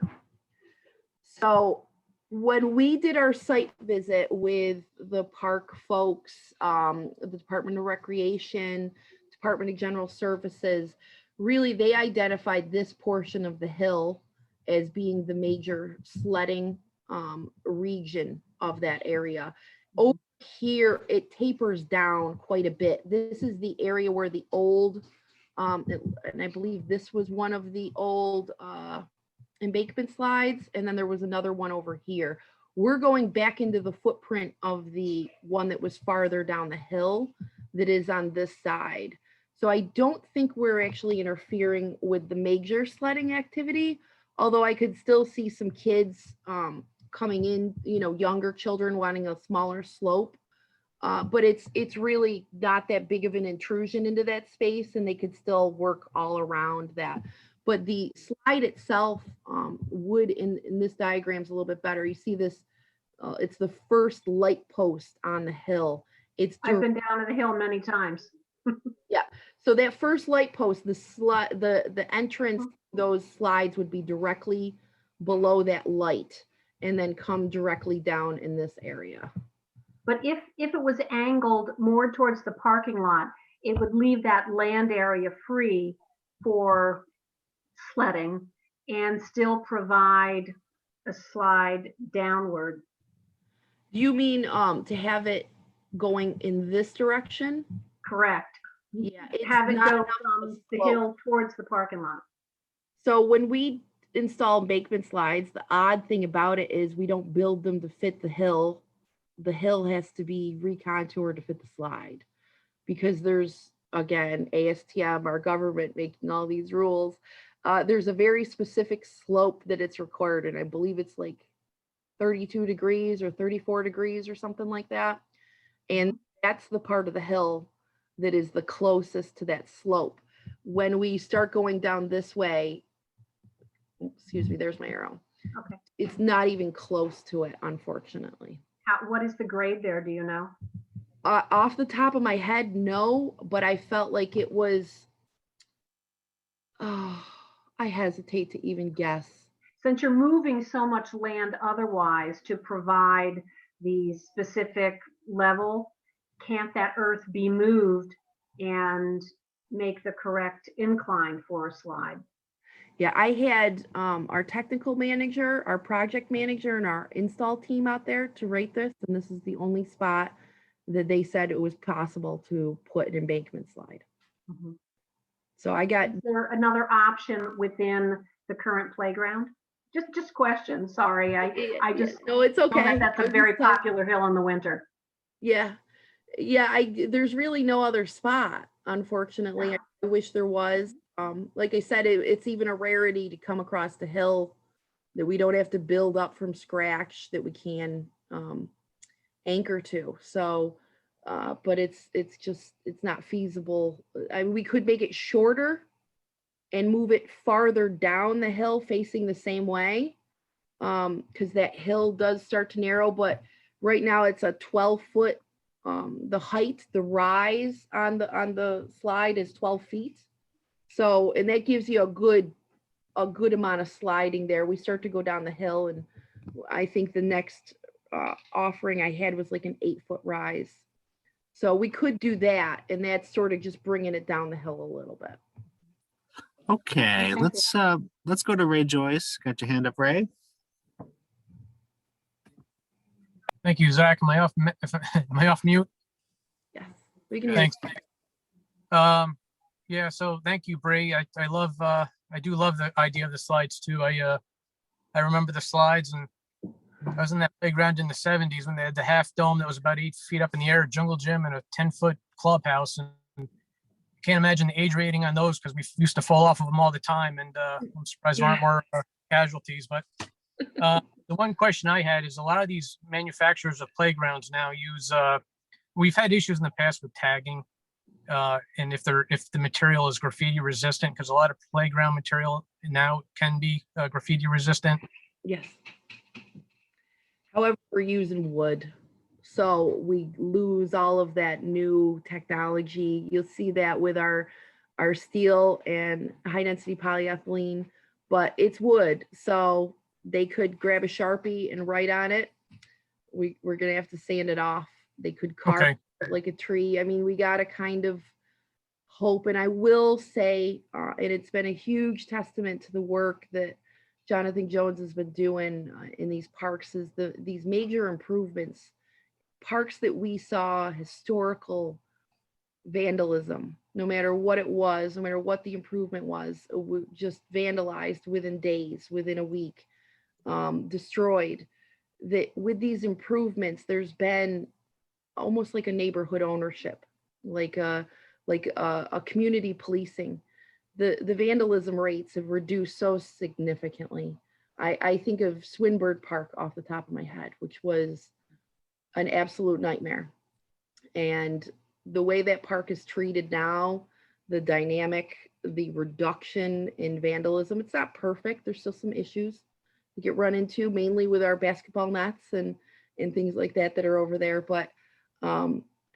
So when we did our site visit with the park folks, the Department of Recreation, Department of General Services, really they identified this portion of the hill as being the major sledding region of that area. Over here, it tapers down quite a bit. This is the area where the old, and I believe this was one of the old embankment slides, and then there was another one over here. We're going back into the footprint of the one that was farther down the hill that is on this side. So I don't think we're actually interfering with the major sledding activity, although I could still see some kids coming in, younger children wanting a smaller slope. But it's really not that big of an intrusion into that space, and they could still work all around that. But the slide itself would, in this diagram's a little bit better. You see this, it's the first light post on the hill. I've been down to the hill many times. Yeah, so that first light post, the entrance, those slides would be directly below that light and then come directly down in this area. But if it was angled more towards the parking lot, it would leave that land area free for sledding and still provide a slide downward. Do you mean to have it going in this direction? Correct. Yeah, have it go from the hill towards the parking lot. So when we install embankment slides, the odd thing about it is we don't build them to fit the hill the hill has to be recontoured to fit the slide, because there's, again, ASTM, our government making all these rules. There's a very specific slope that it's required, and I believe it's like 32 degrees or 34 degrees or something like that. And that's the part of the hill that is the closest to that slope. When we start going down this way, excuse me, there's my arrow. Okay. It's not even close to it, unfortunately. What is the grade there? Do you know? Off the top of my head, no, but I felt like it was, oh, I hesitate to even guess. Since you're moving so much land otherwise to provide the specific level, can't that earth be moved and make the correct incline for a slide? Yeah, I had our technical manager, our project manager, and our install team out there to rate this, and this is the only spot that they said it was possible to put an embankment slide. Mm-hmm. So I got. Is there another option within the current playground? Just question. Sorry, I just no, it's okay. That's a very popular hill in the winter. Yeah, there's really no other spot, unfortunately. I wish there was. Like I said, it's even a rarity to come across the hill that we don't have to build up from scratch, that we can anchor to. So, but it's not feasible. I mean, we could make it shorter and move it farther down the hill facing the same way, because that hill does start to narrow, but right now it's a 12-foot, the height, the rise on the slide is 12 feet. So, and that gives you a good amount of sliding there. We start to go down the hill, and I think the next offering I had was like an 8-foot rise. So we could do that, and that's sort of just bringing it down the hill a little bit. Okay, let's go to Ray Joyce. Got your hand up, Ray? Thank you, Zach. Am I off mute? Yes, we can. Thanks. Yeah, so thank you, Brie. I do love the idea of the slides too. I remember the slides, and I was in that playground in the 70s when they had the half dome that was about 8 feet up in the air, jungle gym, and a 10-foot clubhouse. And I can't imagine the age rating on those, because we used to fall off of them all the time. And I'm surprised there aren't more casualties. But the one question I had is, a lot of these manufacturers of playgrounds now use, we've had issues in the past with tagging. And if the material is graffiti resistant, because a lot of playground material now can be graffiti resistant. Yes. However, we're using wood, so we lose all of that new technology. You'll see that with our steel and high density polyethylene, but it's wood, so they could grab a Sharpie and write on it. We're gonna have to sand it off. They could carve it like a tree. I mean, we gotta kind of hope. And I will say, and it's been a huge testament to the work that Jonathan Jones has been doing in these parks, is these major improvements, parks that we saw historical vandalism, no matter what it was, no matter what the improvement was, just vandalized within days, within a week, destroyed. That with these improvements, there's been almost like a neighborhood ownership, like a community policing. The vandalism rates have reduced so significantly. I think of Swinburne Park off the top of my head, which was an absolute nightmare. And the way that park is treated now, the dynamic, the reduction in vandalism, it's not perfect. There's still some issues we get run into, mainly with our basketball nets and things like that are over there. But I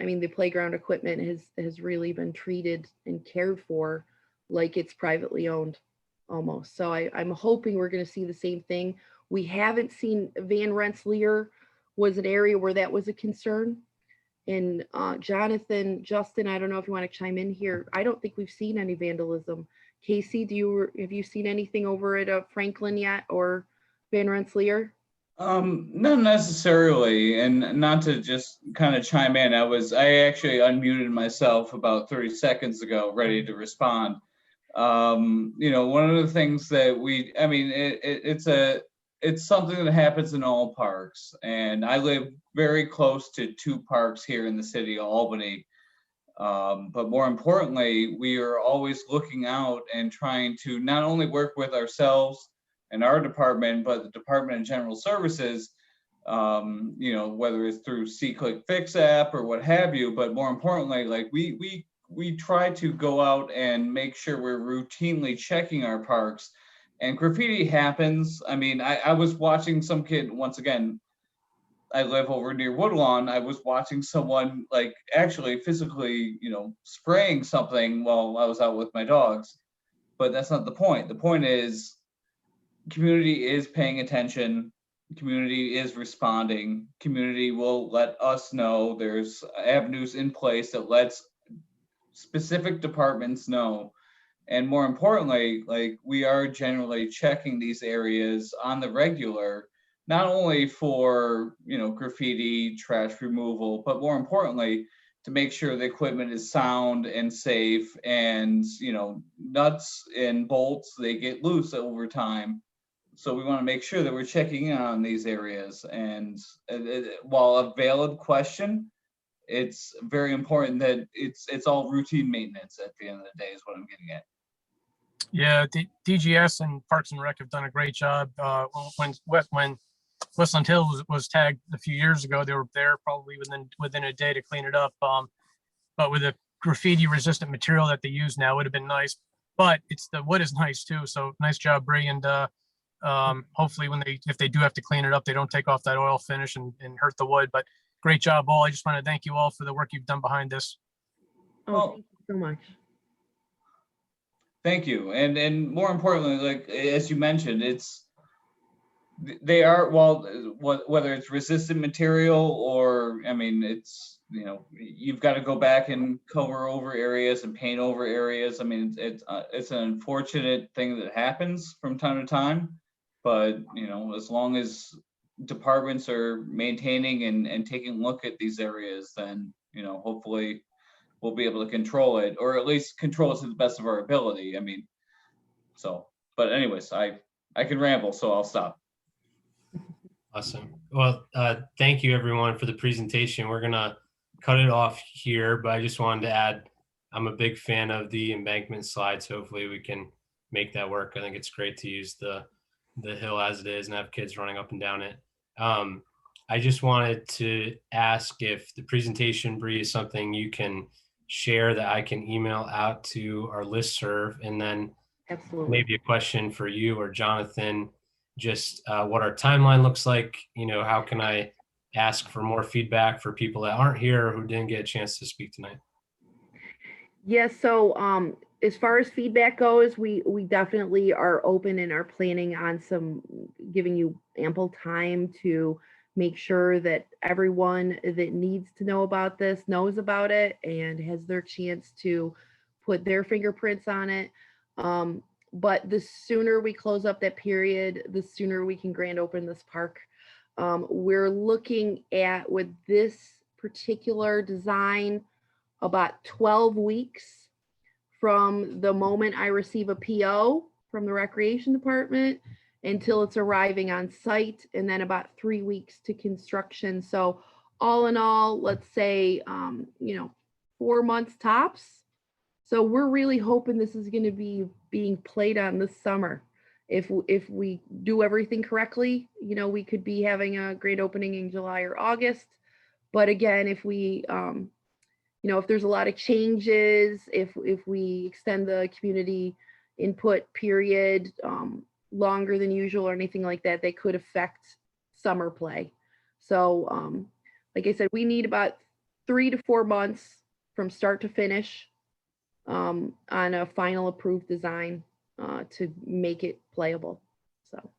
mean, the playground equipment has really been treated and cared for like it's privately owned almost. So I'm hoping we're going to see the same thing. We haven't seen Van Rensselaer was an area where that was a concern. And Jonathan, Justin, I don't know if you want to chime in here. I don't think we've seen any vandalism. Casey, have you seen anything over at Franklin yet, or Van Rensselaer? Not necessarily, and not to just kind of chime in. I actually unmuted myself about 30 seconds ago, ready to respond. One of the things that it's a it's something that happens in all parks. And I live very close to 2 parks here in the city of Albany. But more importantly, we are always looking out and trying to not only work with ourselves and our department, but the Department of General Services, whether it's through See-Click Fix app or what have you. But more importantly, like we try to go out and make sure we're routinely checking our parks. And graffiti happens. I mean, I was watching some kid, once again, I live over near Woodlawn. I was watching someone like actually physically, spraying something while I was out with my dogs. But that's not the point. The point is community is paying attention. Community is responding. Community will let us know. There's avenues in place that lets specific departments know. And more importantly, like we are generally checking these areas on the regular, not only for, graffiti, trash removal, but more importantly, to make sure the equipment is sound and safe and, nuts and bolts, they get loose over time. So we want to make sure that we're checking in on these areas. And while a valid question, it's very important that it's all routine maintenance at the end of the day is what I'm getting at. Yeah, DGS and Parks and Rec have done a great job. When Westland Hills was tagged a few years ago, they were there probably within a day to clean it up. But with the graffiti resistant material that they use now, it would have been nice. But the wood is nice too. So nice job, Brie. And hopefully if they do have to clean it up, they don't take off that oil finish and hurt the wood. But great job, all. I just want to thank you all for the work you've done behind this. Oh, thank you so much. Thank you. And more importantly, like, as you mentioned, they are, whether it's resistant material or, I mean, it's, you've got to go back and cover over areas and paint over areas. I mean, it's an unfortunate thing that happens from time to time, but, as long as departments are maintaining and taking a look at these areas, then, hopefully we'll be able to control it, or at least control it to the best of our ability. I mean, but anyways, I can ramble, so I'll stop. Awesome. Well, thank you everyone for the presentation. We're gonna cut it off here, but I just wanted to add, I'm a big fan of the embankment slides. Hopefully we can make that work. I think it's great to use the hill as it is and have kids running up and down it. I just wanted to ask if the presentation, Brie, is something you can share that I can email out to our listserv, and then Absolutely. Maybe a question for you or Jonathan, just what our timeline looks like. How can I ask for more feedback for people that aren't here or who didn't get a chance to speak tonight? Yes. So as far as feedback goes, we definitely are open and are planning on giving you ample time to make sure that everyone that needs to know about this knows about it and has their chance to put their fingerprints on it. But the sooner we close up that period, the sooner we can grand open this park. We're looking at, with this particular design, about 12 weeks from the moment I receive a PO from the recreation department until it's arriving on site, and then about 3 weeks to construction. So all in all, let's say, 4 months tops. So we're really hoping this is going to be being played on this summer. If we do everything correctly, we could be having a grand opening in July or August. But again, if we, if there's a lot of changes, if we extend the community input period longer than usual or anything like that, they could affect summer play. So like I said, we need about 3 to 4 months from start to finish on a final approved design to make it playable. So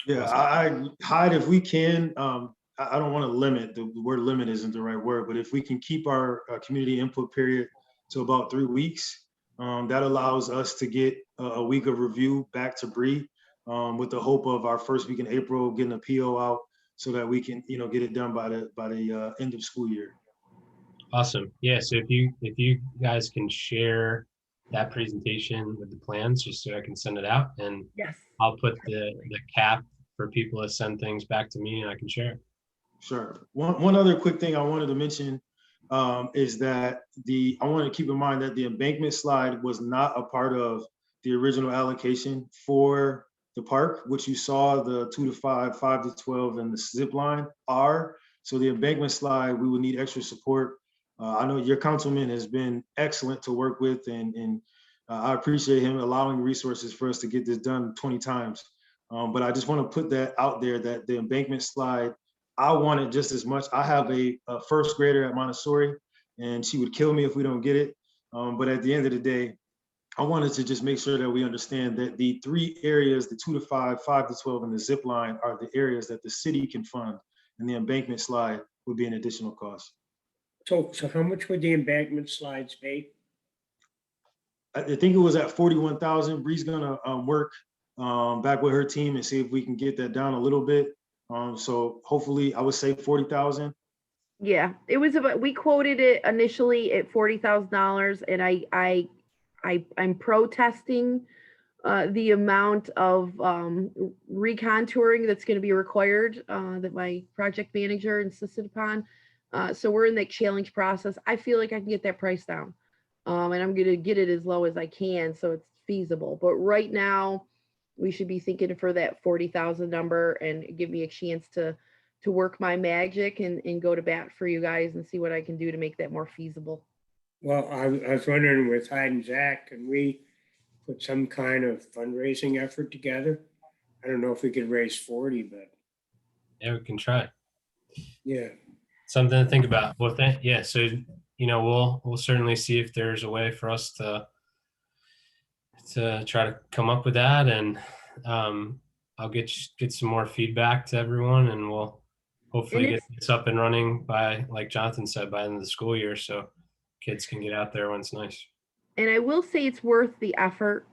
yeah, I Hyde, if we can, I don't want to limit, the word limit isn't the right word, but if we can keep our community input period to about 3 weeks, that allows us to get a week of review back to Brie with the hope of our first week in April getting a PO out so that we can, get it done by the end of school year. Awesome. Yeah. So if you guys can share that presentation with the plans, just so I can send it out, and yes, I'll put the cap for people to send things back to me and I can share. Sure. One other quick thing I wanted to mention is that I want to keep in mind that the embankment slide was not a part of the original allocation for the park, which you saw the 2 to 5, 5 to 12, and the zip line are. So the embankment slide, we will need extra support. I know your councilman has been excellent to work with, and I appreciate him allowing resources for us to get this done 20 times. But I just want to put that out there that the embankment slide, I want it just as much. I have a first grader at Montessori, and she would kill me if we don't get it. But at the end of the day, I wanted to just make sure that we understand that the 3 areas, the 2 to 5, 5 to 12, and the zip line are the areas that the city can fund, and the embankment slide would be an additional cost. So how much would the embankment slides be? I think it was at 41,000. Bree's gonna work back with her team and see if we can get that down a little bit. So hopefully, I would say 40,000. Yeah, it was about, we quoted it initially at $40,000, and I'm protesting the amount of recontouring that's going to be required that my project manager insisted upon. So we're in that challenge process. I feel like I can get that price down, and I'm going to get it as low as I can so it's feasible. But right now, we should be thinking for that 40,000 number and give me a chance to work my magic and go to bat for you guys and see what I can do to make that more feasible. Well, I was wondering with Hyde and Zach, can we put some kind of fundraising effort together? I don't know if we could raise 40, but Yeah, we can try. yeah. Something to think about. Well, yeah. So, we'll certainly see if there's a way for us to try to come up with that, and I'll get some more feedback to everyone, and we'll hopefully get this up and running by, like Jonathan said, by the end of the school year, so kids can get out there when it's nice. And I will say it's worth the effort.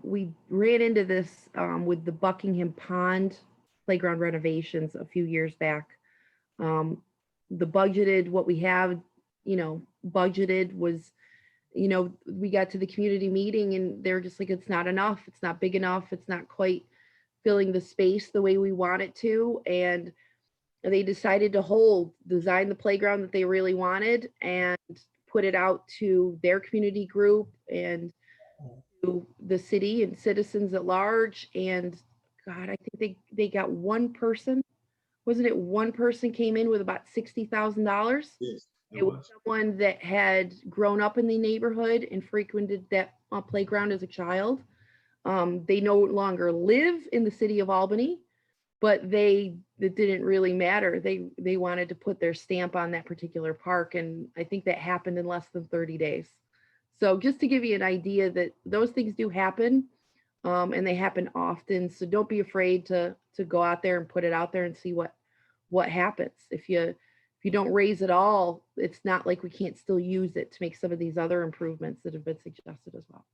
We ran into this with the Buckingham Pond playground renovations a few years back. The budgeted, what we have, budgeted was, we got to the community meeting and they're just like, it's not enough. It's not big enough. It's not quite filling the space the way we want it to. And they decided to design the playground that they really wanted and put it out to their community group and to the city and citizens at large. And God, I think they got one person. Wasn't it one person came in with about $60,000? Yes, it was someone that had grown up in the neighborhood and frequented that playground as a child. They no longer live in the city of Albany, but it didn't really matter. They wanted to put their stamp on that particular park, and I think that happened in less than 30 days. So just to give you an idea that those things do happen, and they happen often. So don't be afraid to go out there and put it out there and see what happens. If you don't raise it all, it's not like we can't still use it to make some of these other improvements that have been suggested as well.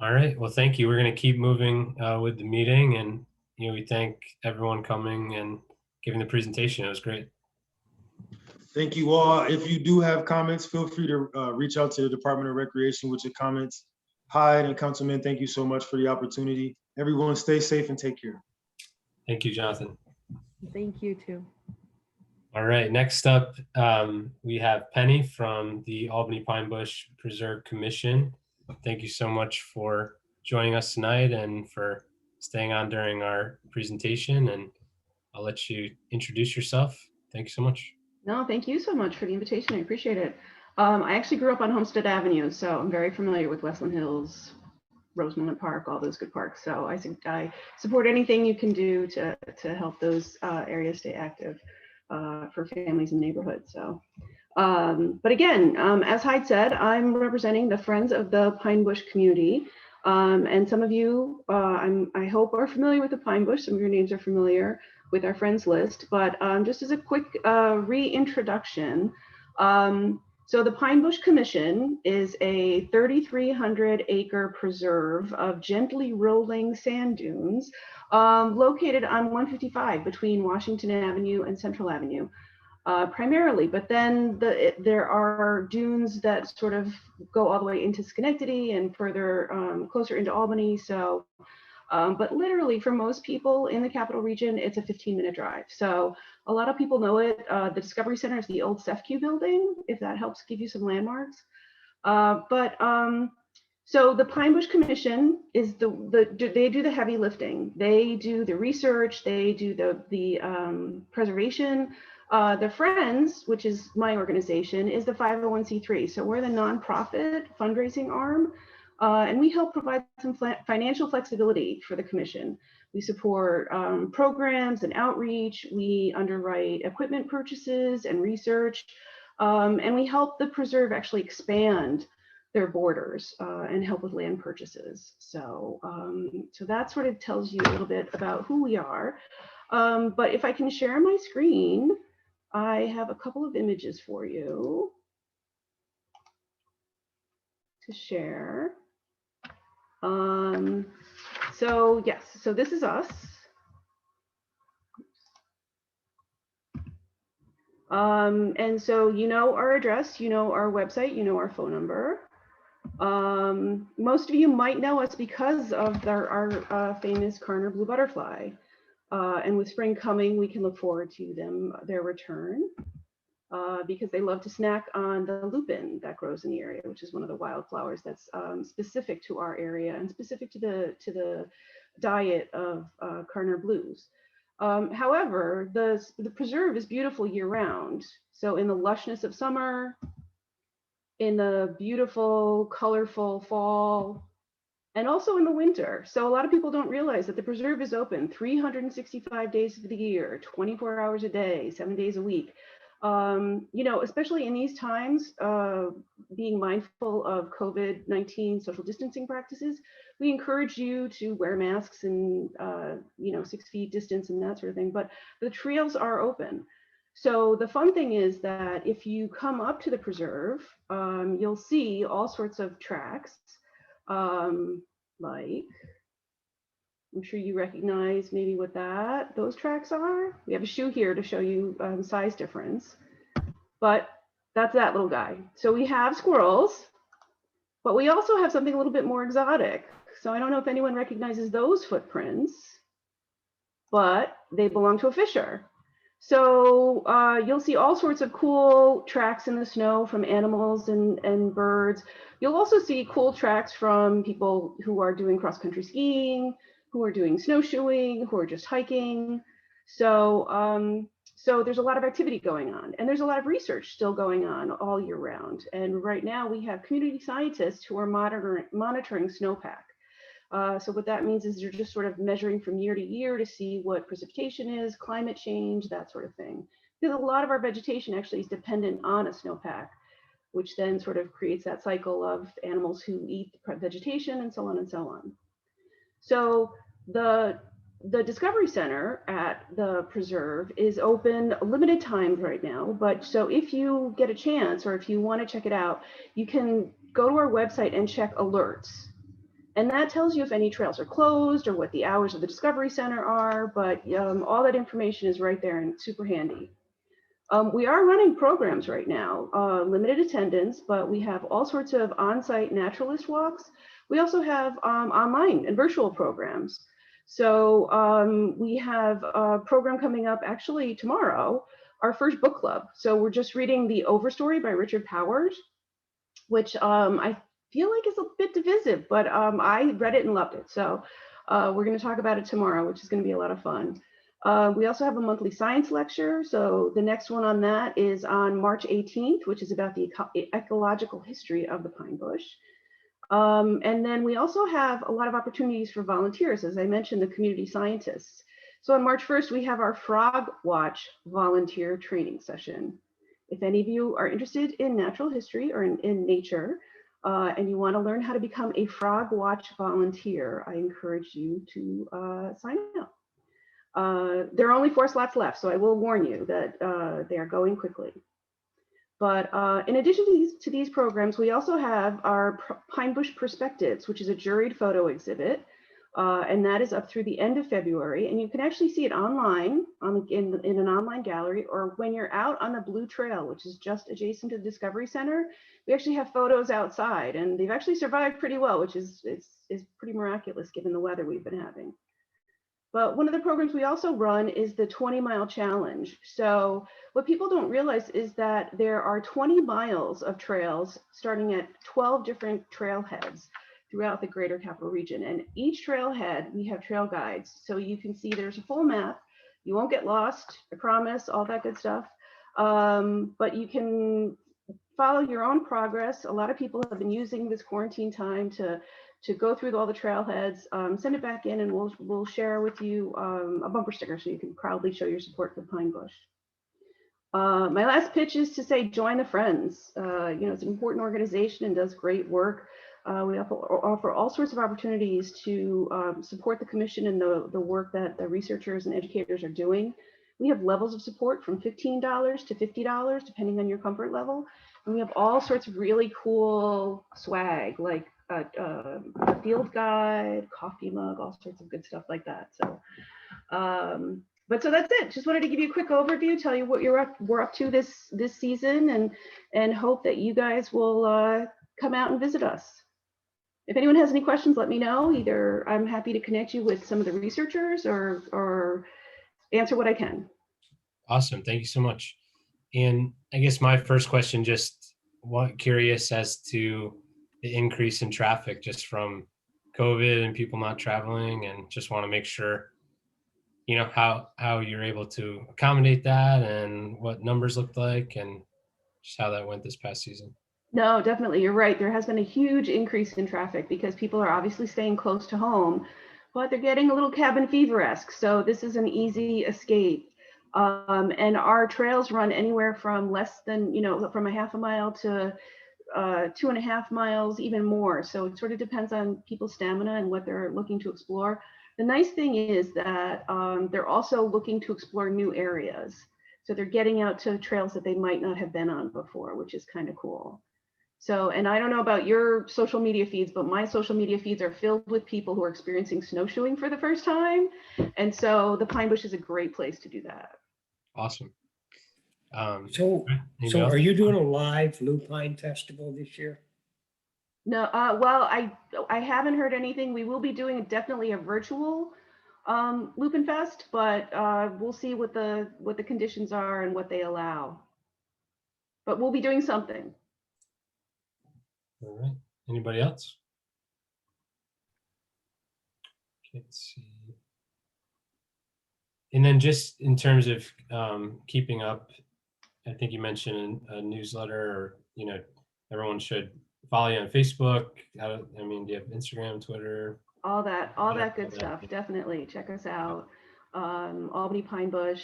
All right. Well, thank you. We're going to keep moving with the meeting, and we thank everyone coming and giving the presentation. It was great. Thank you all. If you do have comments, feel free to reach out to the Department of Recreation with your comments. Hyde and Councilman, thank you so much for the opportunity. Everyone stay safe and take care. Thank you, Jonathan. Thank you too. All right. Next up, we have Penny from the Albany Pinebush Preserve Commission. Thank you so much for joining us tonight and for staying on during our presentation. And I'll let you introduce yourself. Thank you so much. No, thank you so much for the invitation. I appreciate it. I actually grew up on Homestead Avenue, so I'm very familiar with Westland Hills, Roseland Park, all those good parks. So I support anything you can do to help those areas stay active for families and neighborhoods. So, but again, as Hyde said, I'm representing the Friends of the Pinebush community. And some of you, I hope, are familiar with the Pinebush. Some of your names are familiar with our friends list, but just as a quick reintroduction, so the Pinebush Commission is a 3,300 acre preserve of gently rolling sand dunes located on 155 between Washington Avenue and Central Avenue, primarily, but then there are dunes that sort of go all the way into Schenectady and further closer into Albany. So But literally for most people in the capital region, it's a 15-minute drive. So a lot of people know it. The Discovery Center is the old SEFCU building, if that helps give you some landmarks. So the Pinebush Commission is they do the heavy lifting. They do the research, they do the preservation. The Friends, which is my organization, is the 501c3. So we're the nonprofit fundraising arm, and we help provide some financial flexibility for the commission. We support programs and outreach. We underwrite equipment purchases and research, and we help the preserve actually expand their borders and help with land purchases. So, so that sort of tells you a little bit about who we are. But if I can share my screen, I have a couple of images for you to share. So yes, so this is us. And so you know our address, you know our website, you know our phone number. Most of you might know us because of our famous Karner blue butterfly. And with spring coming, we can look forward to their return because they love to snack on the lupin that grows in the area, which is one of the wildflowers that's specific to our area and specific to the diet of Karner blues. However, the preserve is beautiful year round. So in the lushness of summer, in the beautiful, colorful fall, and also in the winter. So a lot of people don't realize that the preserve is open 365 days of the year, 24 hours a day, 7 days a week. You know, especially in these times, being mindful of COVID-19 social distancing practices, we encourage you to wear masks and, you know, 6 feet distance and that sort of thing, but the trails are open. So the fun thing is that if you come up to the preserve, you'll see all sorts of tracks, like, I'm sure you recognize maybe what those tracks are. We have a shoe here to show you size difference, but that's that little guy. So we have squirrels, but we also have something a little bit more exotic. So I don't know if anyone recognizes those footprints, but they belong to a fisher. So you'll see all sorts of cool tracks in the snow from animals and birds. You'll also see cool tracks from people who are doing cross-country skiing, who are doing snowshoeing, who are just hiking. So, so there's a lot of activity going on, and there's a lot of research still going on all year round. And right now we have community scientists who are monitoring snowpack. So what that means is you're just sort of measuring from year to year to see what precipitation is, climate change, that sort of thing. Because a lot of our vegetation actually is dependent on a snowpack, which then sort of creates that cycle of animals who eat the vegetation and so on and so on. So the Discovery Center at the preserve is open limited times right now, but so if you get a chance or if you want to check it out, you can go to our website and check alerts. And that tells you if any trails are closed or what the hours of the Discovery Center are, but all that information is right there and it's super handy. We are running programs right now, limited attendance, but we have all sorts of on-site naturalist walks. We also have online and virtual programs. So we have a program coming up actually tomorrow, our first book club. So we're just reading The Overstory by Richard Powers, which I feel like it's a bit divisive, but I read it and loved it. So we're going to talk about it tomorrow, which is going to be a lot of fun. We also have a monthly science lecture. So the next one on that is on March 18th, which is about the ecological history of the pine bush. And then we also have a lot of opportunities for volunteers, as I mentioned, the community scientists. So on March 1st, we have our Frog Watch volunteer training session. If any of you are interested in natural history or in nature, and you want to learn how to become a Frog Watch volunteer, I encourage you to sign up. There are only 4 slots left, so I will warn you that they are going quickly. But in addition to these programs, we also have our Pinebush Perspectives, which is a juried photo exhibit. And that is up through the end of February. And you can actually see it online in an online gallery, or when you're out on the Blue Trail, which is just adjacent to the Discovery Center. We actually have photos outside, and they've actually survived pretty well, which is pretty miraculous given the weather we've been having. But one of the programs we also run is the 20-mile challenge. So what people don't realize is that there are 20 miles of trails starting at 12 different trailheads throughout the greater capital region. And each trailhead, we have trail guides. So you can see there's a full map. You won't get lost, I promise, all that good stuff. But you can follow your own progress. A lot of people have been using this quarantine time to go through all the trailheads. Send it back in and we'll share with you a bumper sticker so you can proudly show your support for Pinebush. My last pitch is to say, join the Friends. It's an important organization and does great work. We offer all sorts of opportunities to support the commission and the work that the researchers and educators are doing. We have levels of support from $15 to $50, depending on your comfort level. And we have all sorts of really cool swag, like a field guide, coffee mug, all sorts of good stuff like that. So, so that's it. Just wanted to give you a quick overview, tell you what we're up to this season, and hope that you guys will come out and visit us. If anyone has any questions, let me know. Either I'm happy to connect you with some of the researchers or answer what I can. Awesome. Thank you so much. And I guess my first question, just curious as to the increase in traffic just from COVID and people not traveling, and just want to make sure, how you're able to accommodate that and what numbers looked like and just how that went this past season. No, definitely. You're right. There has been a huge increase in traffic because people are obviously staying close to home, but they're getting a little cabin fever-esque. So this is an easy escape. And our trails run anywhere from less than, from a half a mile to 2.5 miles, even more. So it sort of depends on people's stamina and what they're looking to explore. The nice thing is that they're also looking to explore new areas. So they're getting out to trails that they might not have been on before, which is kind of cool. So, and I don't know about your social media feeds, but my social media feeds are filled with people who are experiencing snowshoeing for the first time. And so the Pinebush is a great place to do that. Awesome. So are you doing a live Lupine Festival this year? No, well, I haven't heard anything. We will be doing definitely a virtual Lupin Fest, but we'll see what the conditions are and what they allow. But we'll be doing something. All right. Anybody else? Let's see. And then just in terms of keeping up, I think you mentioned a newsletter, or, everyone should follow you on Facebook. Do you have Instagram, Twitter? All that good stuff. Definitely check us out. Albany Pinebush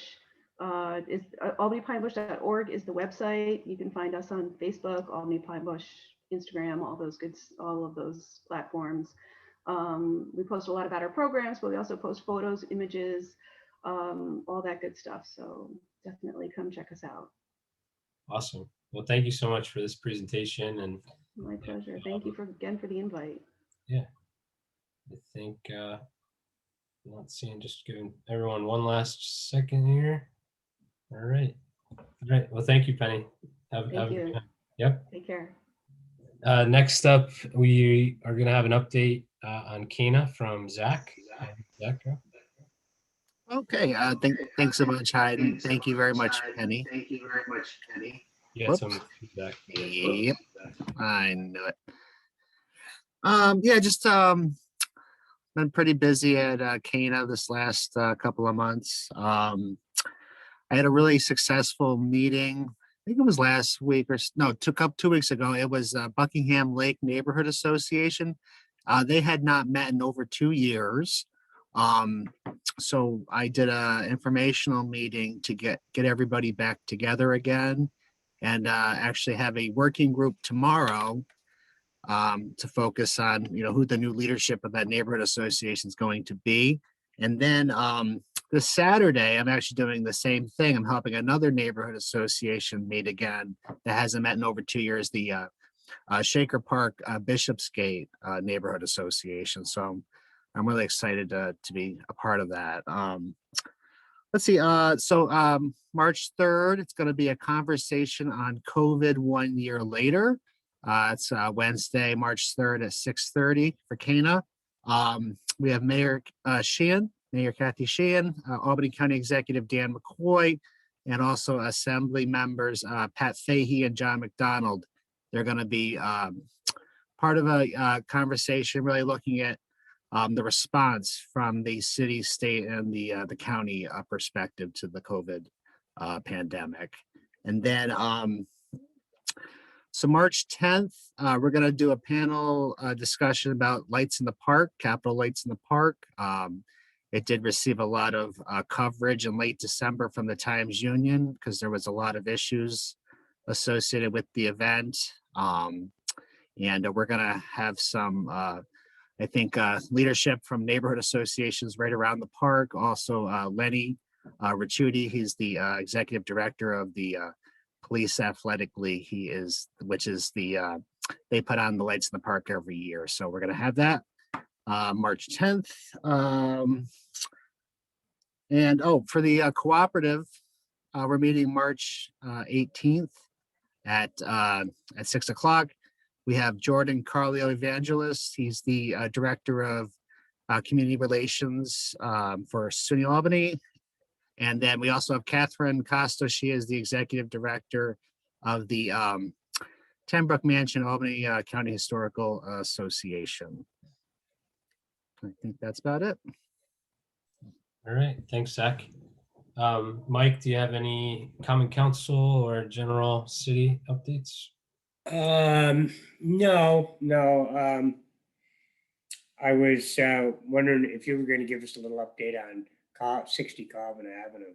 is albanypinebush.org is the website. You can find us on Facebook, Albany Pinebush, Instagram, all of those platforms. We post a lot about our programs, but we also post photos, images, all that good stuff. So definitely come check us out. Awesome. Well, thank you so much for this presentation. And my pleasure. Thank you again for the invite. Yeah. I think not seeing, just giving everyone one last second here. All right. Well, thank you, Penny. Have a good time. Yep. Take care. Next up, we are going to have an update on Cana from Zach. Zach, go. Okay. Thanks so much, Hyde. Thank you very much, Penny. Yeah, some feedback. Yep. I knew it. Just been pretty busy at Cana this last couple of months. I had a really successful meeting. I think it was last week took up 2 weeks ago. It was Buckingham Lake Neighborhood Association. They had not met in over 2 years. So I did a informational meeting to get everybody back together again, and actually have a working group tomorrow to focus on, who the new leadership of that neighborhood association is going to be. And then this Saturday, I'm actually doing the same thing. I'm helping another neighborhood association meet again that hasn't met in over 2 years, the Shaker Park Bishopsgate Neighborhood Association. So I'm really excited to be a part of that. Let's see. March 3rd, it's going to be a conversation on COVID 1 year later. It's Wednesday, March 3rd at 6:30 for Cana. We have Mayor Kathy Sheehan, Albany County Executive Dan McCoy, and also Assembly members Pat Fahey and John McDonald. They're going to be part of a conversation really looking at the response from the city, state, and the county perspective to the COVID pandemic. And then, so March 10th, we're going to do a panel discussion about lights in the park, Capitol Lights in the Park. It did receive a lot of coverage in late December from the Times Union because there was a lot of issues associated with the event. And we're going to have some I think leadership from neighborhood associations right around the park. Also, Lenny Ricciuti, he's the executive director of the Police Athletic League. Which is they put on the lights in the park every year. So we're going to have that March 10th. For the cooperative, we're meeting March 18th at 6 o'clock. We have Jordan Carlio Evangelist. He's the director of community relations for SUNY Albany. And then we also have Catherine Costa. She is the executive director of the Tenbrook Mansion Albany County Historical Association. I think that's about it. All right, thanks, Zach. Mike, do you have any common council or general city updates? No. I was wondering if you were going to give us a little update on 60 Calvin Avenue.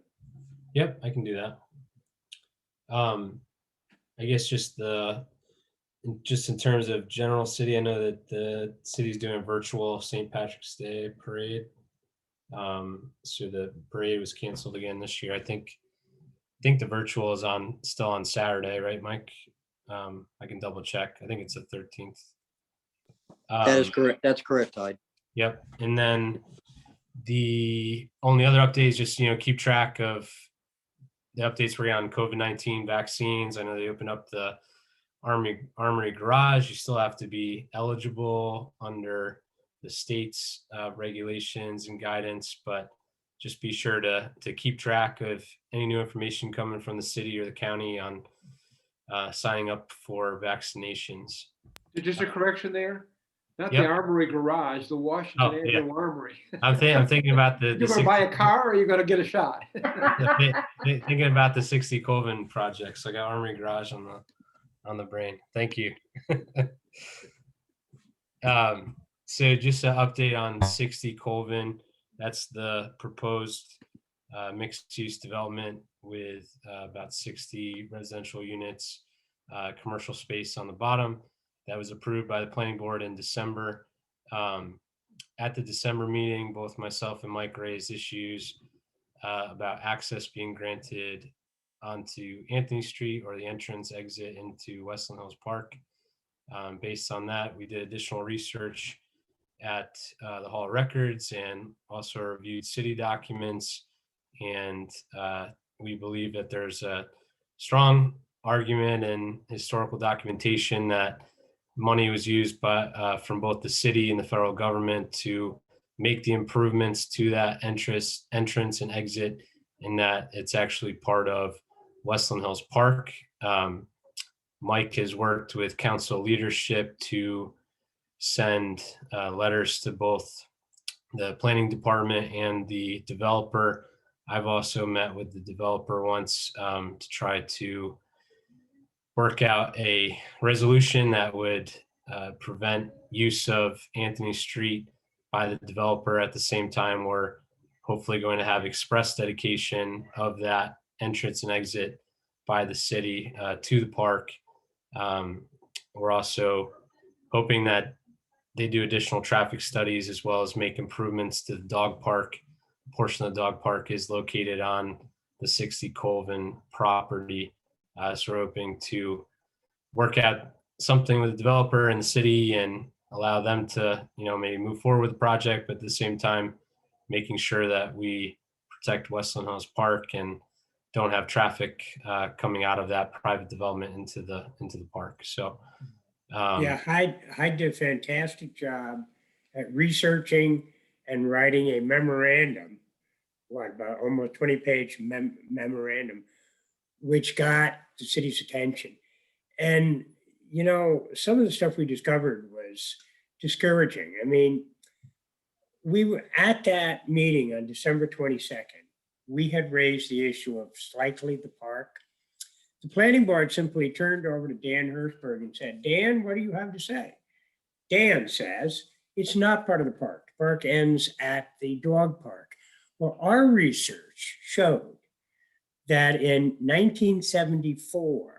Yep, I can do that. I guess just in terms of general city, I know that the city's doing a virtual St. Patrick's Day parade. So the parade was canceled again this year. I think the virtual is still on Saturday, right, Mike? I can double check. I think it's the 13th. That is correct. That's correct, Tide. Yep. And then the only other update is just, keep track of the updates we're on COVID-19 vaccines. I know they opened up the Armory Garage. You still have to be eligible under the state's regulations and guidance, but just be sure to keep track of any new information coming from the city or the county on signing up for vaccinations. Just a correction there. Not Yep. the Armory Garage, the Washington Avenue Armory. I'm thinking about the You're going to buy a car or you're going to get a shot? thinking about the 60 Colvin project. So I got Armory Garage on the brain. Thank you. So just an update on 60 Colvin. That's the proposed mixed-use development with about 60 residential units, commercial space on the bottom. That was approved by the planning board in December. At the December meeting, both myself and Mike raised issues about access being granted onto Anthony Street or the entrance exit into Westland Hills Park. Based on that, we did additional research at the Hall of Records and also reviewed city documents. And we believe that there's a strong argument and historical documentation that money was used from both the city and the federal government to make the improvements to that entrance and exit, and that it's actually part of Westland Hills Park. Mike has worked with council leadership to send letters to both the planning department and the developer. I've also met with the developer once to try to work out a resolution that would prevent use of Anthony Street by the developer. At the same time, we're hopefully going to have express dedication of that entrance and exit by the city to the park. We're also hoping that they do additional traffic studies as well as make improvements to the dog park. A portion of the dog park is located on the 60 Colvin property. So we're hoping to work out something with the developer and the city and allow them to, maybe move forward with the project, but at the same time, making sure that we protect Westland Hills Park and don't have traffic coming out of that private development into the park. So Yeah, Hyde did a fantastic job at researching and writing a memorandum, about almost 20-page memorandum, which got the city's attention. And, some of the stuff we discovered was discouraging. I mean, we were at that meeting on December 22nd. We had raised the issue of slightly the park. The planning board simply turned over to Dan Hirschberg and said, Dan, what do you have to say? Dan says, it's not part of the park. The park ends at the dog park. Well, our research showed that in 1974,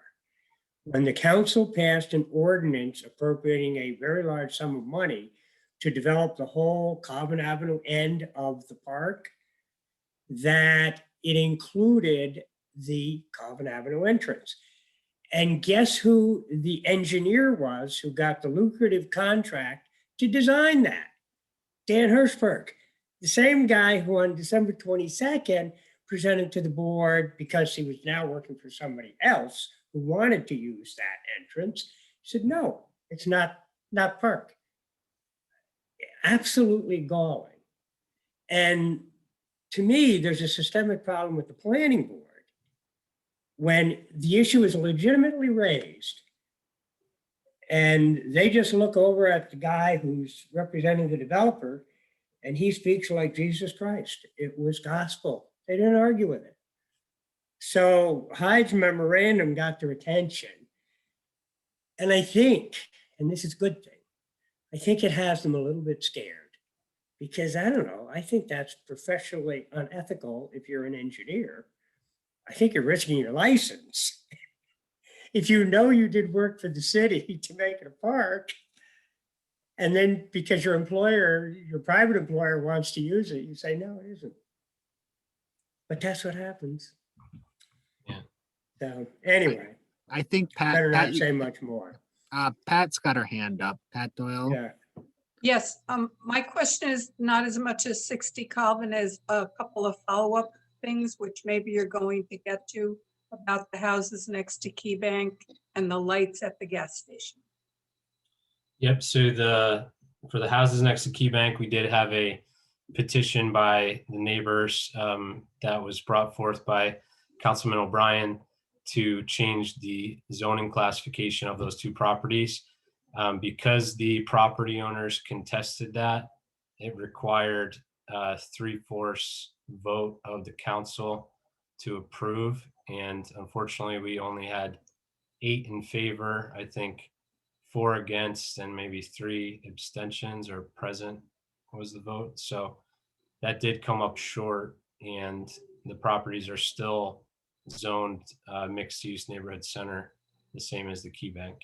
when the council passed an ordinance appropriating a very large sum of money to develop the whole Calvin Avenue end of the park, that it included the Calvin Avenue entrance. And guess who the engineer was who got the lucrative contract to design that? Dan Hirschberg, the same guy who on December 22nd presented to the board, because he was now working for somebody else who wanted to use that entrance, said, no, it's not park. Absolutely galling. And to me, there's a systemic problem with the planning board. When the issue is legitimately raised and they just look over at the guy who's representing the developer and he speaks like Jesus Christ. It was gospel. They didn't argue with it. So Hyde's memorandum got their attention. And I think, and this is a good thing, I think it has them a little bit scared. Because I don't know, I think that's professionally unethical if you're an engineer. I think you're risking your license. If you know you did work for the city to make it a park, and then because your employer, your private employer wants to use it, you say, no, it isn't. But that's what happens. Yeah. So anyway, I think Pat, better Pat, not say much more. Pat's got her hand up. Pat Doyle. Yeah. Yes, my question is not as much as 60 Calvin as a couple of follow-up things, which maybe you're going to get to, about the houses next to Key Bank and the lights at the gas station. Yep. So for the houses next to Key Bank, we did have a petition by the neighbors that was brought forth by Councilman O'Brien to change the zoning classification of those two properties. Because the property owners contested that, it required a 3/4 vote of the council to approve. And unfortunately, we only had 8 in favor, I think 4 against, and maybe 3 abstentions or present was the vote. So that did come up short, and the properties are still zoned mixed use neighborhood center, the same as the Key Bank.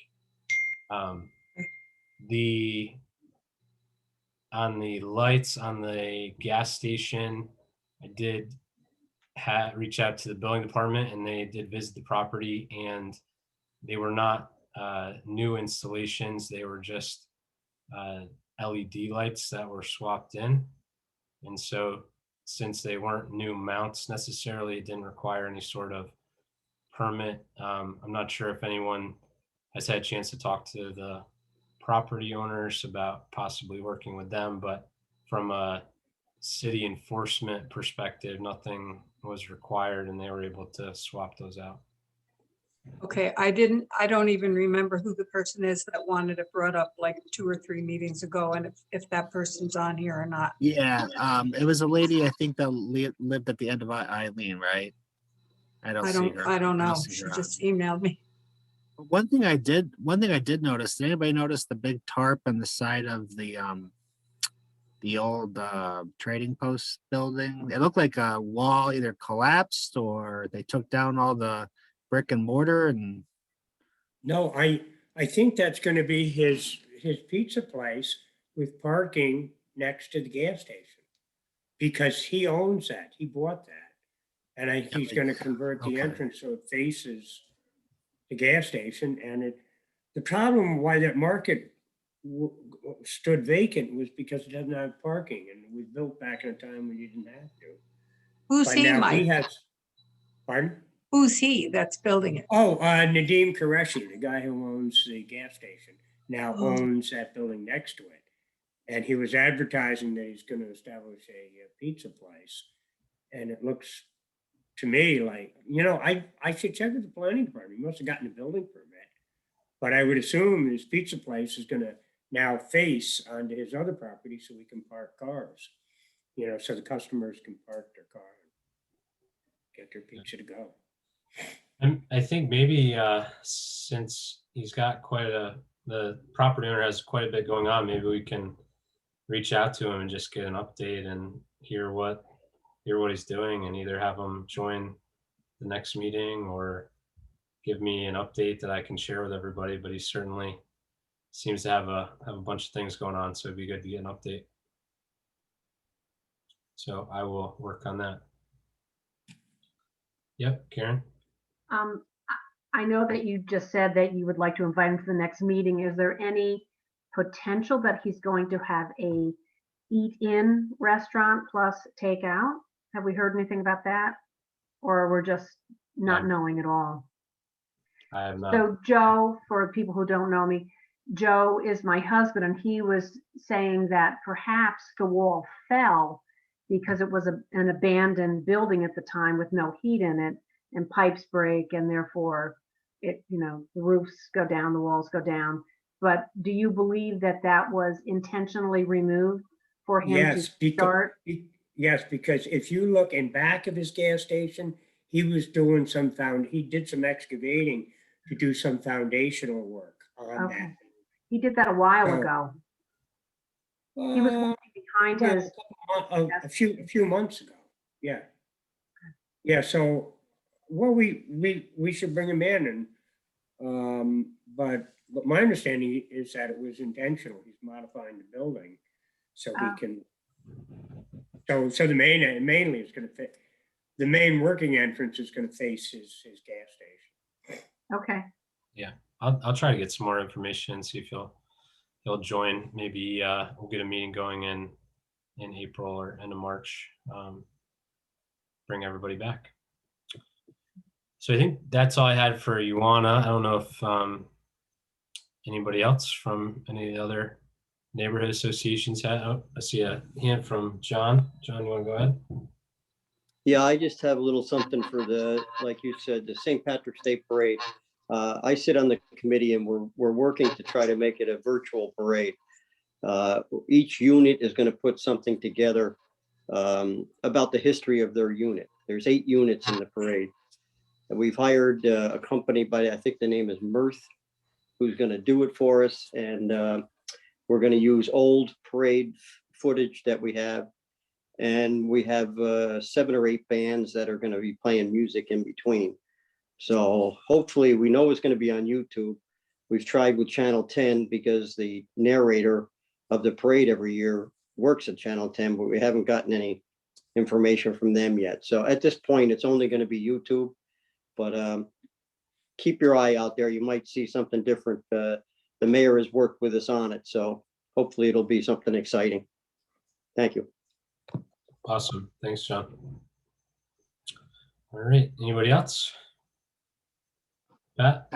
On the lights on the gas station, I did reach out to the building department, and they did visit the property, and they were not new installations. They were just LED lights that were swapped in. And so since they weren't new mounts necessarily, it didn't require any sort of permit. I'm not sure if anyone has had a chance to talk to the property owners about possibly working with them, but from a city enforcement perspective, nothing was required, and they were able to swap those out. Okay, I don't even remember who the person is that wanted it brought up like 2 or 3 meetings ago, and if that person's on here or not. Yeah, it was a lady, I think, that lived at the end of Eileen, right? I don't see her. I don't know. see She her on. just emailed me. One thing I did notice, did anybody notice the big tarp on the side of the old trading post building? It looked like a wall either collapsed or they took down all the brick and mortar. And No, I think that's going to be his pizza place with parking next to the gas station, because he owns that. He bought that. And he's going to convert the entrance so it faces the gas station. And the problem why that market stood vacant was because it doesn't have parking, and it was built back in a time when you didn't have to. Who's But he, now he Mike? has, pardon? Who's he that's building it? Oh, Nadeem Qureshi, the guy who owns the gas station, now Oh. owns that building next to it. And he was advertising that he's going to establish a pizza place. And it looks to me like, I should check with the planning department. He must have gotten a building permit. But I would assume his pizza place is going to now face onto his other property so we can park cars, so the customers can park their car and get their pizza to go. I think maybe since he's got the property owner has quite a bit going on, maybe we can reach out to him and just get an update and hear what he's doing, and either have him join the next meeting or give me an update that I can share with everybody. But he certainly seems to have a bunch of things going on, so it'd be good to get an update. So I will work on that. Yep, Karen. I know that you just said that you would like to invite him to the next meeting. Is there any potential that he's going to have a eat-in restaurant plus takeout? Have we heard anything about that? Or we're just not knowing at all? I have not. So Joe, for people who don't know me, Joe is my husband, and he was saying that perhaps the wall fell because it was an abandoned building at the time with no heat in it, and pipes break, and therefore the roofs go down, the walls go down. But do you believe that that was intentionally removed for him to start? Yes, because if you look in back of his gas station, he was doing he did some excavating to do some foundational work on that. He did that a while ago. He was working behind his a few months ago. Yeah. Yeah. So, well, we should bring him in, and but my understanding is that it was intentional. He's modifying the building so he can. So the mainly is going to fit. The main working entrance is going to face his gas station. Okay. Yeah, I'll try to get some more information and see if he'll join. Maybe we'll get a meeting going in April or end of March. Bring everybody back. So I think that's all I had for Ioana. I don't know if anybody else from any of the other neighborhood associations had. Oh, I see a hand from John. John, you want to go ahead? Yeah, I just have a little something for like you said, the St. Patrick's Day Parade. I sit on the committee, and we're working to try to make it a virtual parade. Each unit is going to put something together about the history of their unit. There's 8 units in the parade. And we've hired a company by, I think the name is Mirth, who's going to do it for us. And we're going to use old parade footage that we have. And we have 7 or 8 bands that are going to be playing music in between. So hopefully, we know it's going to be on YouTube. We've tried with Channel 10 because the narrator of the parade every year works at Channel 10, but we haven't gotten any information from them yet. So at this point, it's only going to be YouTube, but keep your eye out there. You might see something different. The mayor has worked with us on it, so hopefully it'll be something exciting. Thank you. Awesome. Thanks, John. All right. Anybody else? Pat?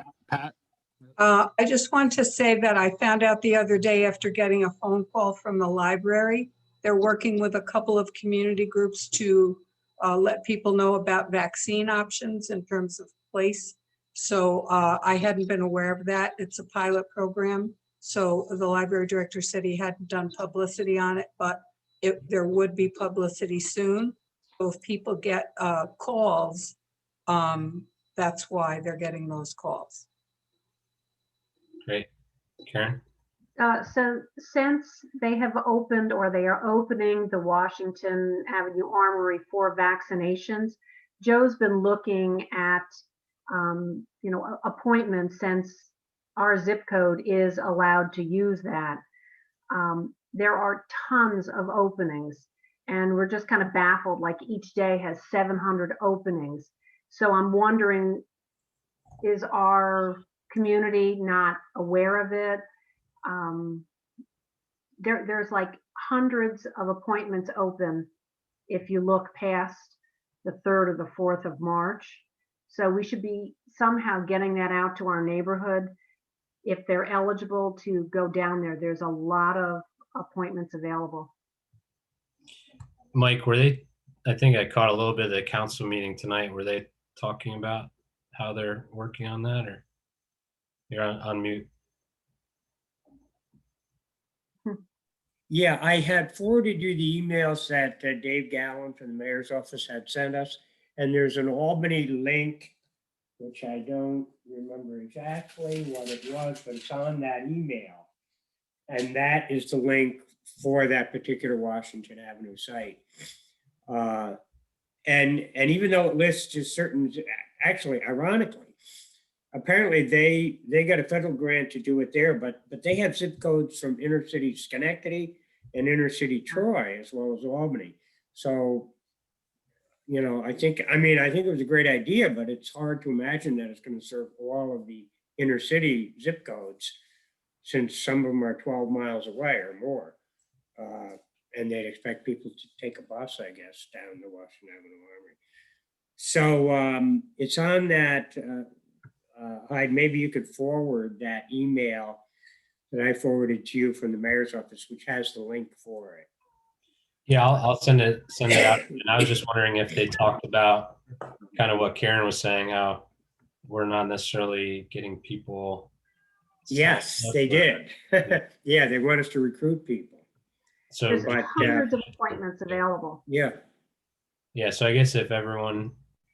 I just want to say that I found out the other day after getting a phone call from the library. They're working with a couple of community groups to let people know about vaccine options in terms of place. So I hadn't been aware of that. It's a pilot program. So the library director said he hadn't done publicity on it, but there would be publicity soon. So if people get calls, that's why they're getting those calls. Great. Karen? So since they have opened, or they are opening, the Washington Avenue Armory for vaccinations, Joe's been looking at, appointments, since our zip code is allowed to use that. There are tons of openings, and we're just kind of baffled, like each day has 700 openings. So I'm wondering, is our community not aware of it? there's like hundreds of appointments open if you look past the 3rd or the 4th of March. So we should be somehow getting that out to our neighborhood. If they're eligible to go down there, there's a lot of appointments available. Mike, I think I caught a little bit of the council meeting tonight. Were they talking about how they're working on that, or you're on mute? Yeah, I had forwarded you the emails that Dave Gallen from the mayor's office had sent us. And there's an Albany link, which I don't remember exactly what it was, but it's on that email. And that is the link for that particular Washington Avenue site. And even though it lists just certain, actually, ironically, apparently they got a federal grant to do it there, but they have zip codes from inner city Schenectady and inner city Troy, as well as Albany. So, you know, I think it was a great idea, but it's hard to imagine that it's going to serve all of the inner city zip codes, since some of them are 12 miles away or more. And they'd expect people to take a bus, I guess, down to Washington Avenue Armory. So it's on that, Hyde, maybe you could forward that email that I forwarded to you from the mayor's office, which has the link for it. Yeah, I'll send it out. And I was just wondering if they talked about kind of what Karen was saying, how we're not necessarily getting people. Yes, they did. Yeah, they want us to recruit people. So There's hundreds of appointments available. Yeah. Yeah, so I guess if everyone,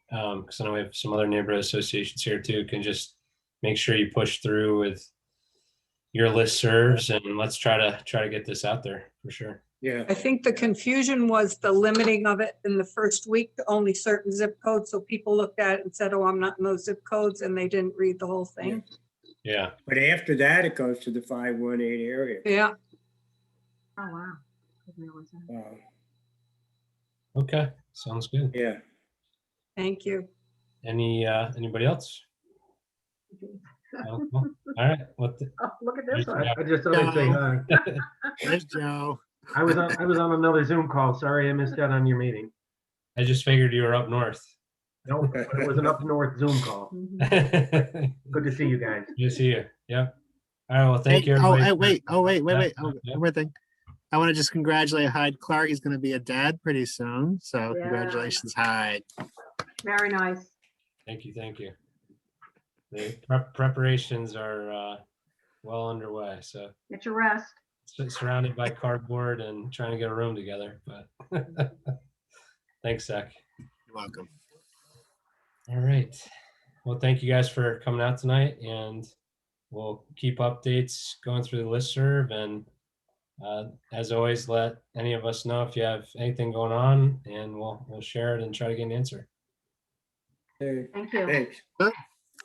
because I know we have some other neighborhood associations here too, can just make sure you push through with your listservs, and let's try to get this out there for sure. Yeah. I think the confusion was the limiting of it in the first week to only certain zip codes. So people looked at it and said, oh, I'm not in those zip codes, and they didn't read the whole thing. Yeah. But after that, it goes to the 518 area. Yeah. Oh, wow. Didn't realize that. Okay, sounds good. Yeah. Thank you. Anybody else? No? All right. Oh, look at this one. I just thought I'd say hi. There's Joe. I was on another Zoom call. Sorry, I missed out on your meeting. I just figured you were up north. Nope, it was an up north Zoom call. Good to see you guys. Good to see you. Yeah. All right. Well, thank you. Everybody. Wait. Yeah. One more thing. I want to just congratulate Hyde Clark. He's going to be a dad pretty soon. So Yeah. congratulations, Hyde. Very nice. Thank you. The preparations are well underway. So Get your rest. surrounded by cardboard and trying to get a room together. But thanks, Zach. You're welcome. All right. Well, thank you guys for coming out tonight, and we'll keep updates going through the listserv. And as always, let any of us know if you have anything going on, and we'll share it and try to get an answer. Hey, Thank you. thanks.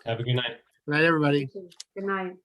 Have a good night. Good night, everybody. Good night.